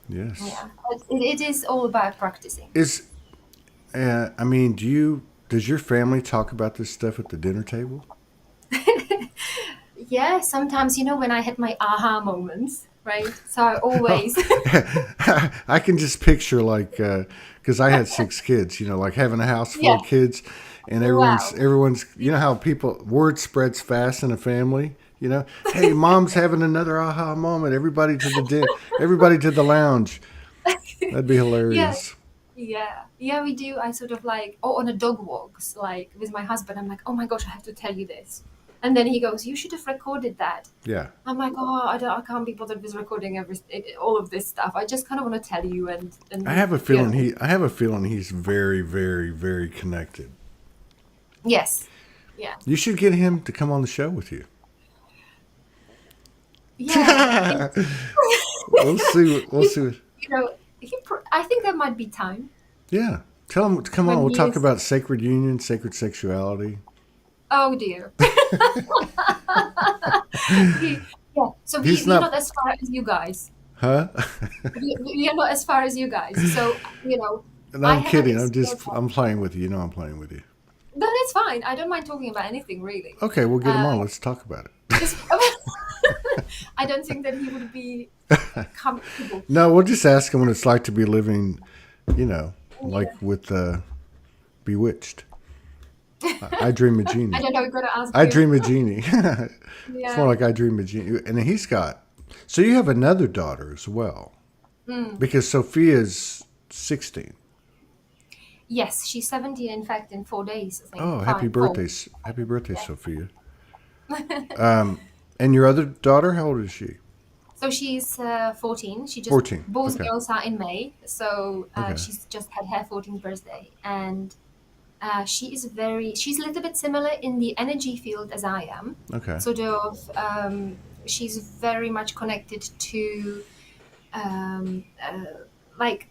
Yes. Yeah. But it is all about practicing. Is I mean, does your family talk about this stuff at the dinner table? Yeah, sometimes, when I had my aha moments, right? So I always, I can just picture like because I had 6 kids, like having a house full yeah, of kids, and wow. everyone's how people word spreads fast in a family. Hey, mom's having another aha moment. Everybody to the lounge. That'd be Yeah, hilarious. yeah, we do. I sort of like, oh, on a dog walks, like with my husband, I'm like, oh my gosh, I have to tell you this. And then he goes, you should have recorded that. Yeah, I'm like, oh, I can't be bothered with recording all of this stuff. I just kind of want to tell you I and have a feeling he's very, very, very connected. yes, yeah, You should get him to come on the show with you. yeah. We'll see. We'll He, see. I think there might be time Yeah. Tell him to come on. when We'll he talk is. about sacred union, sacred sexuality. Oh dear. Yeah. So He's we're not not, as far as you guys. huh? We are not as far as you guys. So No, I I'm haven't kidding. explored that. I'm playing with you. I'm playing with you. No, that's fine. I don't mind talking about anything really. Okay, we'll get him Uh, on. Let's talk about just I don't think that he would be it. comfortable. No, we'll just ask him what it's like to be living, like Yeah. with Bewitched. I Dream a I Genie. don't know. We're gonna ask I you. Dream a Genie. It's more Yeah. like I Dream a Genie. And he's got. So you have another daughter as well. Mm. Because Sophia's 16. Yes, she's 17. In fact, in 4 days, I think Oh, happy 5, 4. birthday. Happy birthday, Yeah. Sophia. And your other daughter, how old is she? So she's 14. She just 14. both Okay. girls are in May. So Okay. she's just had her 14th birthday, and she's a little bit similar in the energy field as I am. Okay. Sort of, she's very much connected to um, like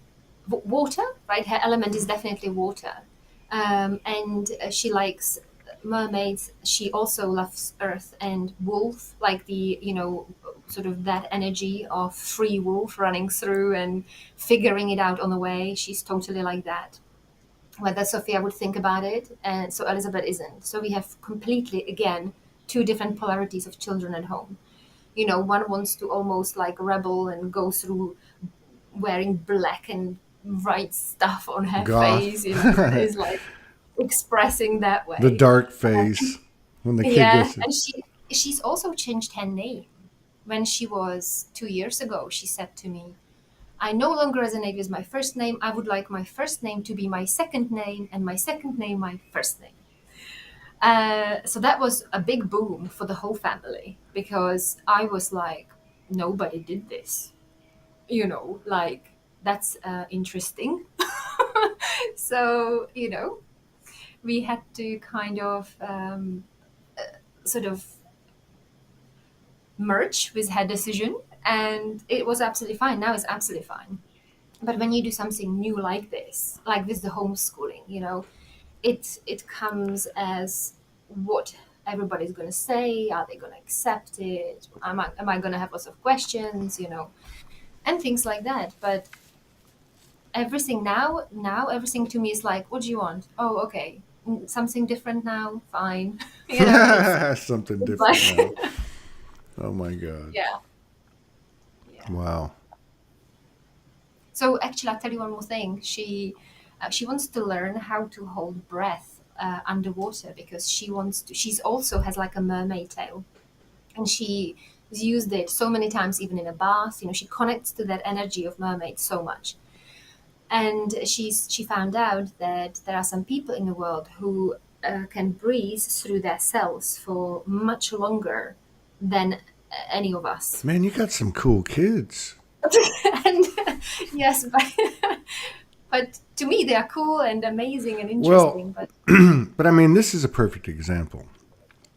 water, right? Her element is definitely water, and she likes mermaids. She also loves earth and wolf, like the sort of that energy of free wolf running through and figuring it out on the way. She's totally like that. Whether Sophia would think about it, and so Elizabeth isn't. So we have completely, again, two different polarities of children at home. One wants to almost like rebel and go through wearing black and write stuff on her Goth. face, is like expressing that The way. dark face when the kid Yeah, goes. and she's also changed her name. When she was 2 years ago, she said to me, I no longer resonate with my first name. I would like my first name to be my second name and my second name my first name. So that was a big boom for the whole family because I was like, nobody did this. Like that's interesting. So, we had to kind of sort of merge with her decision, and it was absolutely fine. Now it's absolutely fine. But when you do something new like this, like with the homeschooling, it comes as what everybody's going to say. Are they going to accept it? Am I going to have lots of questions? And things like that. But everything now everything to me is like, what do you want? Oh, okay. Something different now, fine. It's, Something it's different now. like Oh my God. yeah, yeah. Wow. So actually, I'll tell you one more thing. She wants to learn how to hold breath underwater because she's also has like a mermaid tail, and she has used it so many times, even in a bath. She connects to that energy of mermaids so much. And she found out that there are some people in the world who can breathe through their cells for much longer than any of us. Man, you got some cool kids. And yes, but to me they are cool and amazing and Well, interesting. But but I mean, this is a perfect example.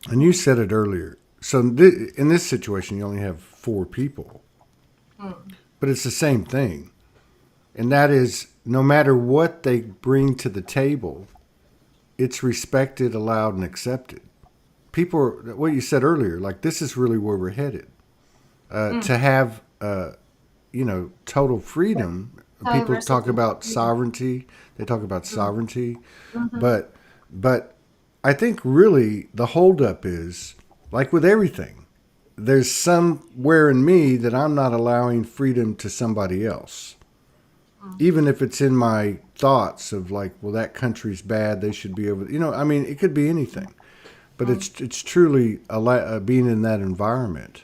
And you said it earlier. So in this situation, you only have 4 people, but it's the same thing. And that is no matter what they bring to the table, it's respected, allowed, and accepted. People are, what you said earlier, like this is really where we're headed. Mm. To have total freedom. People talk Diversity. about Yeah. sovereignty. They talk about Mm. sovereignty, Mm-hmm. but but I think really the holdup is like with everything. There's somewhere in me that I'm not allowing freedom to somebody else, Mm. even if it's in my thoughts of like, well, that country's bad. They should be over. I mean, it could be anything, but Mm. it's truly being in that environment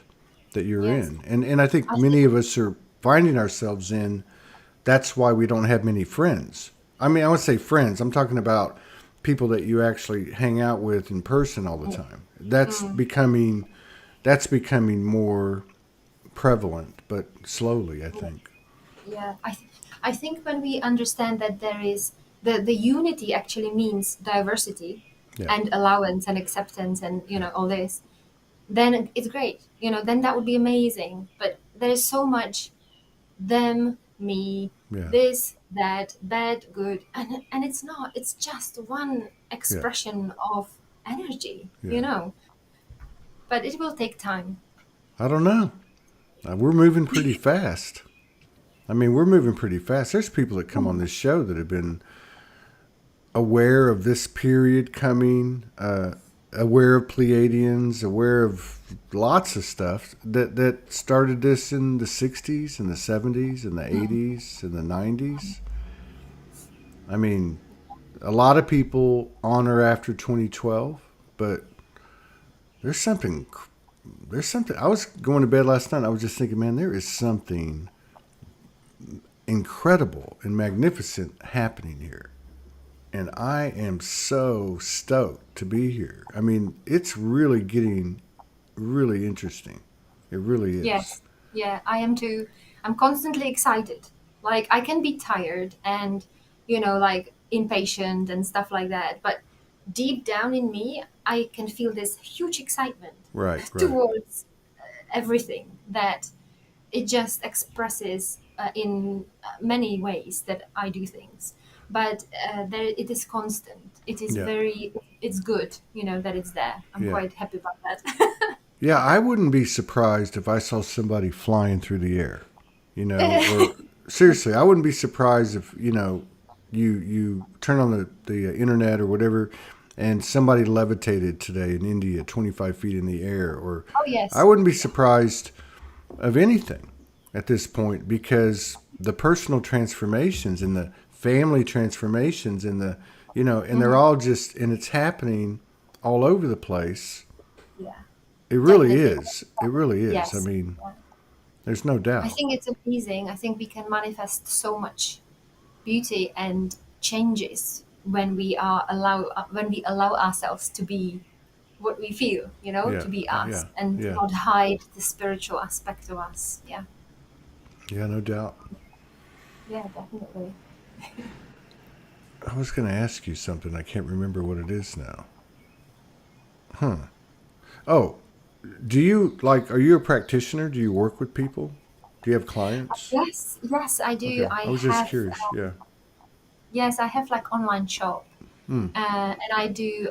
that you're Yes. in, and I think I many think. of us are finding ourselves in. That's why we don't have many friends. I mean, I would say friends. I'm talking about people that you actually hang out with in person all the time. Mm. That's becoming more prevalent, but slowly, I think. Yeah, I think when we understand that there is the unity actually means diversity Yeah, and allowance and acceptance and yeah, all this, then it's great. Then that would be amazing. But there is so much them, me, yeah, this, that, bad, good, and it's not. It's just one yeah, expression of energy. yeah. But it will take time. I don't know. We're moving pretty fast. I mean, we're moving pretty fast. There's people that come on this show that have been aware of this period coming, aware of Pleiadians, aware of lots of stuff that started this in the 60s and the 70s and the 80s and the 90s. I mean, a lot of people on or after 2012, but there's something. There's something. I was going to bed last night. I was just thinking, man, there is something incredible and magnificent happening here. And I am so stoked to be here. I mean, it's really getting really interesting. It really is. Yes, yeah, I am too. I'm constantly excited. Like I can be tired and like impatient and stuff like that, but deep down in me, I can feel this huge excitement Right, right. towards everything that it just expresses in many ways that I do things. But there, it is constant. It is Yeah, very, it's good, that it's there. I'm yeah. quite happy about that. Yeah, I wouldn't be surprised if I saw somebody flying through the air, or seriously, I wouldn't be surprised if, you turn on the internet or whatever and somebody levitated today in India 25 feet in the air, or Oh I yes. wouldn't be surprised of anything at this point because the personal transformations and the family transformations and and they're Hmm. all just, and it's happening all over the place. Yeah. It really Definitely. is. It really is. I Yes. mean, Yeah. there's no I doubt. think it's amazing. I think we can manifest so much beauty and changes when we allow ourselves to be what we feel, Yeah, to be yeah, us and yeah, not hide the spiritual aspect of us. Yeah. yeah, no doubt. Yeah, definitely. I was going to ask you something. I can't remember what it is now. Huh. Oh, do you like, are you a practitioner? Do you work with people? Do you have clients? Yes, yes, I do. Okay. I was just curious. Yeah. Yes, I have like online shop, Hmm. and I do.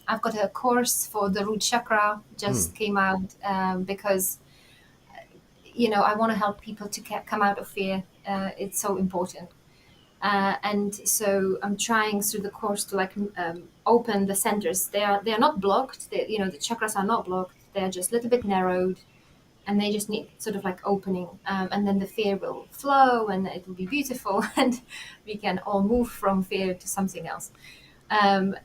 I've got a course for the root chakra Hmm. just came out because I want to help people to come out of fear. It's so important, and so I'm trying through the course to like open the centers. They are not blocked. The chakras are not blocked. They are just a little bit narrowed, and they just need sort of like opening, and then the fear will flow, and it will be beautiful, and we can all move from fear to something else.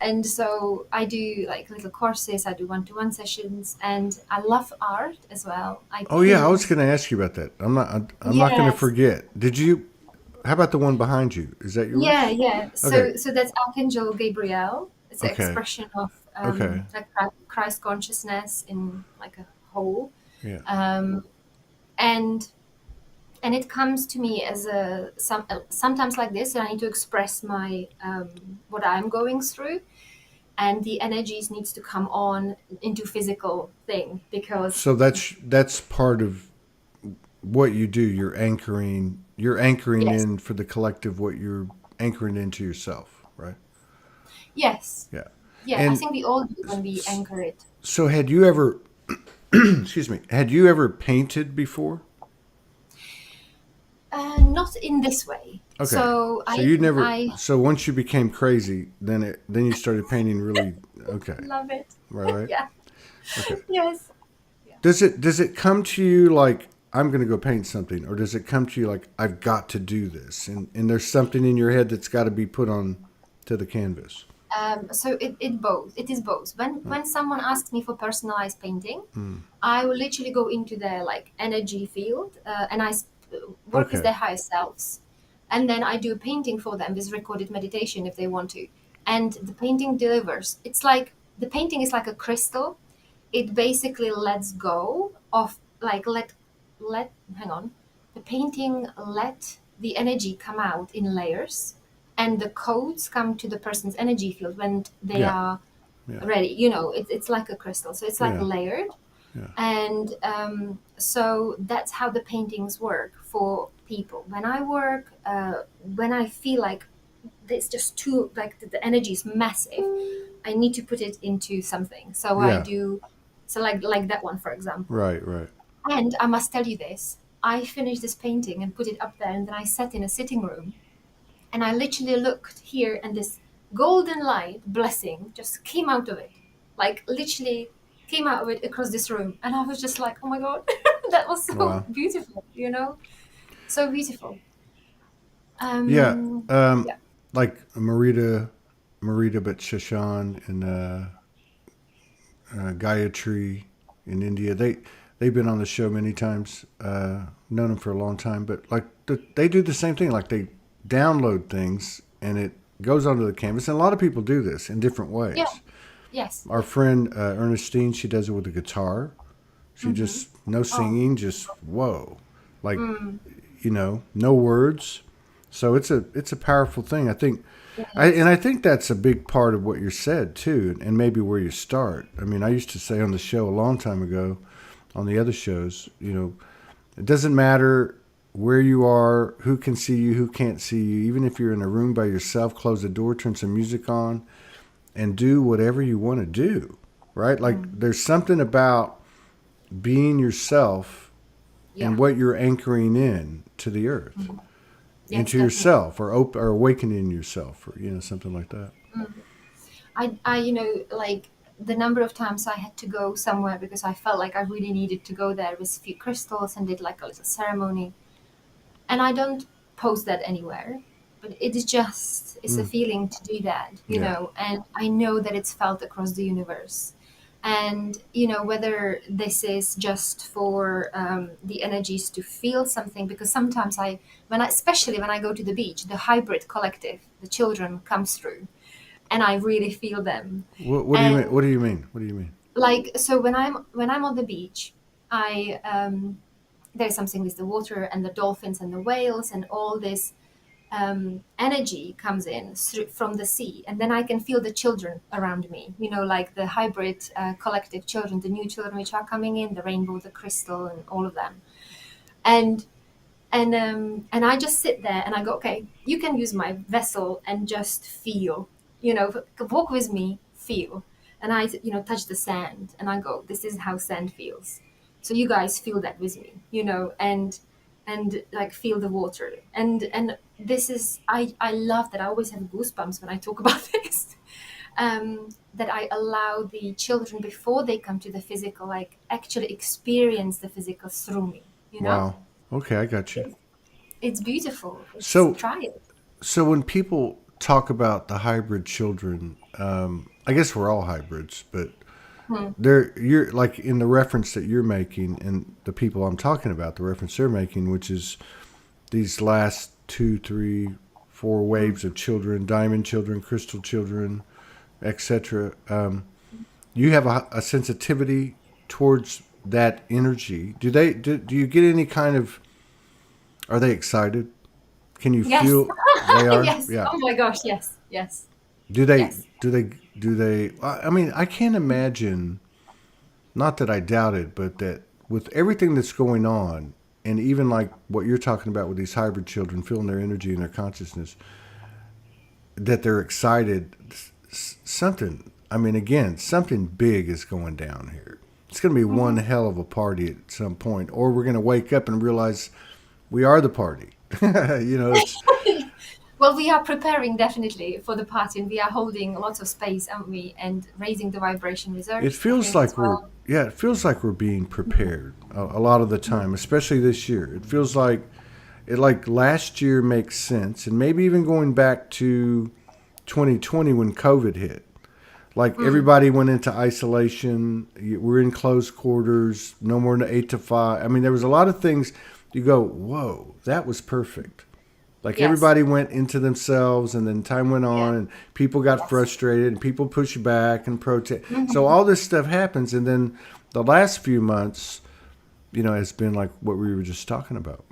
And so I do like little courses, I do one-to-one sessions, and I love art as well. I Oh yeah, I was paint. going to ask you about that. I'm not going to Yes. forget. Did you? How about the one behind you? Is that Yeah, yours? yeah. Okay. So that's Archangel Gabriel. It's an Okay. expression of Okay. like Christ consciousness in like a whole. Yeah. Um, and it comes to me as sometimes like this, and I need to express my what I'm going through, and the energies needs to come on into physical thing because So that's part of what you do. You're anchoring yes, in for the collective what you're anchoring into yourself, right? Yes. Yeah. Yeah, I And think we all do when we anchor it. so had you ever, excuse me, had you ever painted before? Not in this way. Okay. So So you never, I so once you became crazy, then you started painting really, okay. love it. Right, right. Yeah. Okay. Yes. Yeah. Does it come to you like I'm going to go paint something, or does it come to you like I've got to do this, and there's something in your head that's got to be put on to the canvas? So it is both. When someone asks me for personalized painting, Mm. I will literally go into their like energy field, and work with Okay. their higher selves, and then I do a painting for them with recorded meditation if they want to, and the painting delivers. It's like the painting is like a crystal. It basically lets go of like let hang on. The painting let the energy come out in layers, and the codes come to the person's energy field when they Yeah. are Yeah. ready. It's like a crystal, so it's like Yeah. layered. Yeah. And so that's how the paintings work for people. When I work, when I feel like it's just too, like the energy is massive, I need to put it into something. So I Yeah. do, so like that one, for example. Right. Right. And I must tell you this, I finished this painting and put it up there, and then I sat in a sitting room, and I literally looked here, and this golden light blessing just came out of it. Like literally came out of it across this room. And I was just like, oh my God, that was so Wow. beautiful. So beautiful. Yeah. Yeah. Like Marita but Shashan and Gayatri in India. They've been on the show many times. Known them for a long time, but like they do the same thing. Like they download things and it goes onto the canvas. And a lot of people do this in different Yeah. ways. Yes. Our friend Ernestine, she does it with a guitar. She Mm-hmm. just no Oh. singing, just whoa, like Mm. no words. So it's a powerful thing. I think, It and is. I think that's a big part of what you said too, and maybe where you start. I mean, I used to say on the show a long time ago, on the other shows, it doesn't matter where you are, who can see you, who can't see you. Even if you're in a room by yourself, close the door, turn some music on, and do whatever you want to do. Right? Like Mm. there's something about being yourself Yeah. and what you're anchoring in to the earth, Mm. Yes, into definitely. yourself, or awakening yourself, or something like that. Mm. Like the number of times I had to go somewhere because I felt like I really needed to go there with a few crystals and did like a little ceremony. And I don't post that anywhere, but it's a Mm, feeling to do that, yeah. and I know that it's felt across the universe. And whether this is just for the energies to feel something, because sometimes especially when I go to the beach, the hybrid collective, the children comes through, and I really feel them. What do you mean? And What do you mean? What do you mean? like, so when I'm on the beach, I there's something with the water and the dolphins and the whales and all this energy comes in from the sea, and then I can feel the children around me, like the hybrid collective children, the new children which are coming in, the rainbow, the crystal, and all of them. And and um, and I just sit there and I go, okay, you can use my vessel and just feel, walk with me, feel. And I, touch the sand and I go, this is how sand feels. So you guys feel that with me, and like feel the water. And this is, I love that. I always have goosebumps when I talk about this. That I allow the children before they come to the physical, like actually experience the physical through me, you know? Wow. Okay, I got you. It's, it's beautiful. It's So, try it. so when people talk about the hybrid children, I guess we're all hybrids, but Hmm. you're like in the reference that you're making, and the people I'm talking about, the reference they're making, which is these last two, three, four Hmm. waves of children, diamond children, crystal children, etc. You have a sensitivity towards that energy. Do you get any kind of, are they excited? Can you Yes. feel they are? Yes. Yeah. Oh my gosh. Yes. Yes. Do they Yes. do they do they I mean, I can't imagine, not that I doubt it, but that with everything that's going on, and even like what you're talking about with these hybrid children feeling their energy and their consciousness, that they're excited something. I mean, again, something big is going down here. It's going to be one hell of a party at some point, or we're going to wake up and realize we are the party. It's Well, we are preparing definitely for the party, and we are holding lots of space, aren't we? And raising the vibration it reserves, I feels think, as like we're well. yeah, it feels like we're being prepared a lot of the time, especially this year. It feels like last year makes sense, and maybe even going back to 2020 when COVID hit. Like everybody went into isolation. We're in closed quarters, no more than 8 to 5. I mean, there was a lot of things you go, whoa, that was perfect. Like Yes. everybody went into themselves, and then time went Yeah. on, and people got Yes. frustrated, and people pushed back and protest. So all this stuff happens, and then the last few months, has been like what we were just talking about.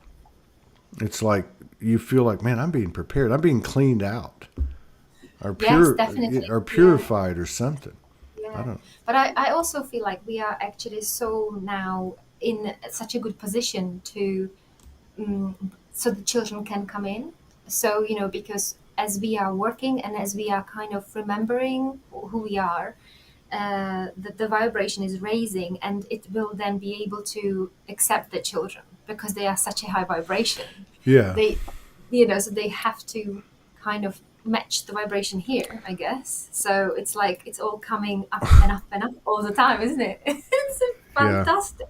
It's like you feel like, man, I'm being prepared. I'm being cleaned out, or Yes, pure, definitely. or Yeah. purified, or something. I Yeah. don't. But I also feel like we are actually so now in such a good position to so the children can come in. So, because as we are working and as we are kind of remembering who we are, the vibration is raising, and it will then be able to accept the children because they are such a high vibration. Yeah, They, so they have to kind of match the vibration here, I guess. So it's like it's all coming up and up and up all the time, isn't it? It's yeah, fantastic.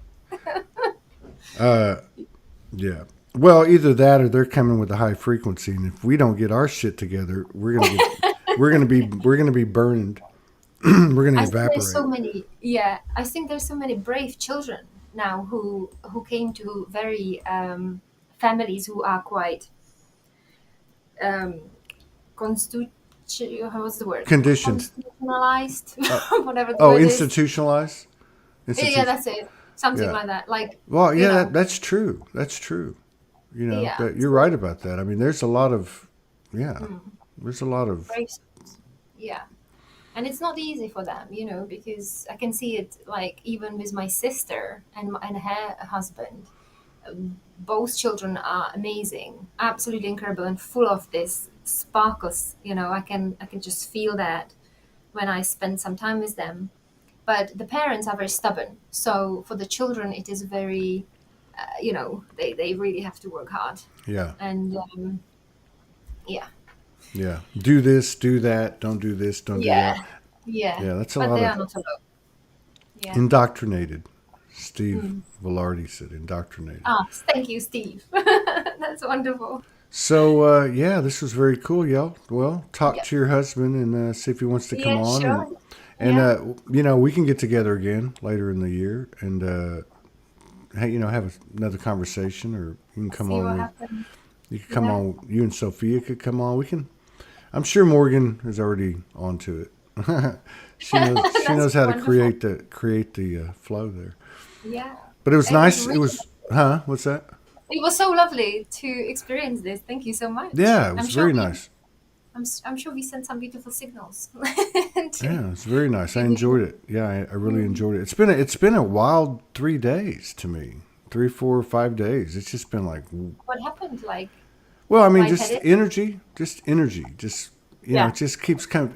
uh, yeah. Well, either that or they're coming with a high frequency, and if we don't get our shit together, we're gonna be burned. We're gonna I think there's so evaporate. many, yeah. I think there's so many brave children now who came to very families who are quite um, constitu- what's the word? Conditioned. Constitutionalized, Uh, whatever the oh, word is. institutionalized. Yeah, Institution. that's it. Something Yeah. like that. Like, Well, you yeah, know, that's true. That's true. yeah. That you're So right about that. I mean, there's a lot of, yeah, there's a lot of, brave souls. Yeah. And it's not easy for them, because I can see it like even with my sister and her husband. Both children are amazing, absolutely incredible, and full of this sparkles. I can just feel that when I spend some time with them. But the parents are very stubborn, so for the children it is very, they really have to work hard, yeah, and yeah, yeah. Do this, do that. Don't do this, don't do yeah, that. yeah. Yeah, that's a But lot they of are not alone. Yeah. indoctrinated. Steve Mm. Velarde said indoctrinated. Ah, thank you, Steve. That's wonderful. So, yeah, this was very cool, y'all. Well, talk Yeah. to your husband and see if he wants to come Yeah. on, and Sure. Yeah. we can get together again later in the year and hey, have another conversation, or you can come See on what with happens. you could come Yeah. on. You and Sophia could come on. We can. I'm sure Morgan is already onto it. She That's knows how to wonderful. create the flow there. Yeah. But it was It was nice. It really, was huh? What's that? it was so lovely to experience this. Thank you so much. Yeah, it I'm was sure very we, nice. I'm sure we sent some beautiful signals to Yeah, it's very nice. I you. enjoyed it. Yeah, I really Mm. enjoyed it. It's been a wild 3 days to me. 3, 4, 5 days. It's just been like, What happened? Like well, I mean, just lightheaded? energy, just it Yeah. just keeps coming.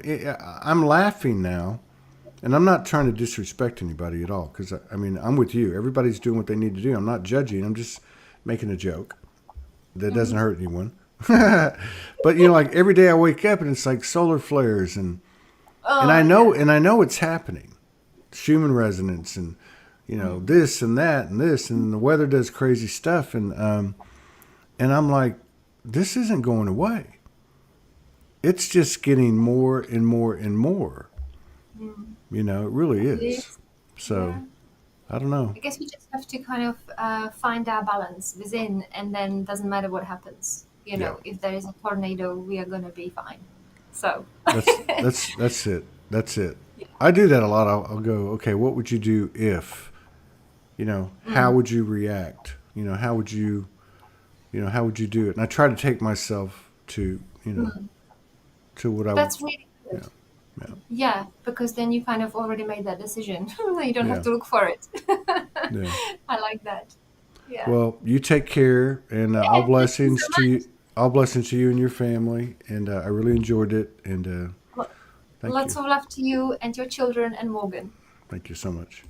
I'm laughing now, and I'm not trying to disrespect anybody at all, because I mean, I'm with you. Everybody's doing what they need to do. I'm not judging. I'm just making a joke that doesn't Hmm. hurt anyone. But like every day I wake up and it's like solar flares, and Oh yeah. I know it's happening. Schumann resonance, and Mm. this and that and this, and the weather does crazy stuff, and I'm like, this isn't going away. It's just getting more and more and more. Mm. It really It is. is. So Yeah. I don't know. I guess we just have to kind of find our balance within, and then doesn't matter what happens. Yeah, If there is a tornado, we are gonna be fine. So, that's it. That's it. I do that a lot. I'll go, okay, what would you do if? How mm, would you react? How would you do it? And I try to take myself mm. to what I would. That's really Yeah, good. yeah, Yeah, because then you kind of already made that decision. You don't have yeah, to look for it. yeah. I like that. Yeah. Well, you take care, and all Yeah. Thank you so blessings to much. you. All blessings to you and your family. And I really enjoyed it. And Well, Thank Lots you. of love to you and your children and Morgan. Thank you so much.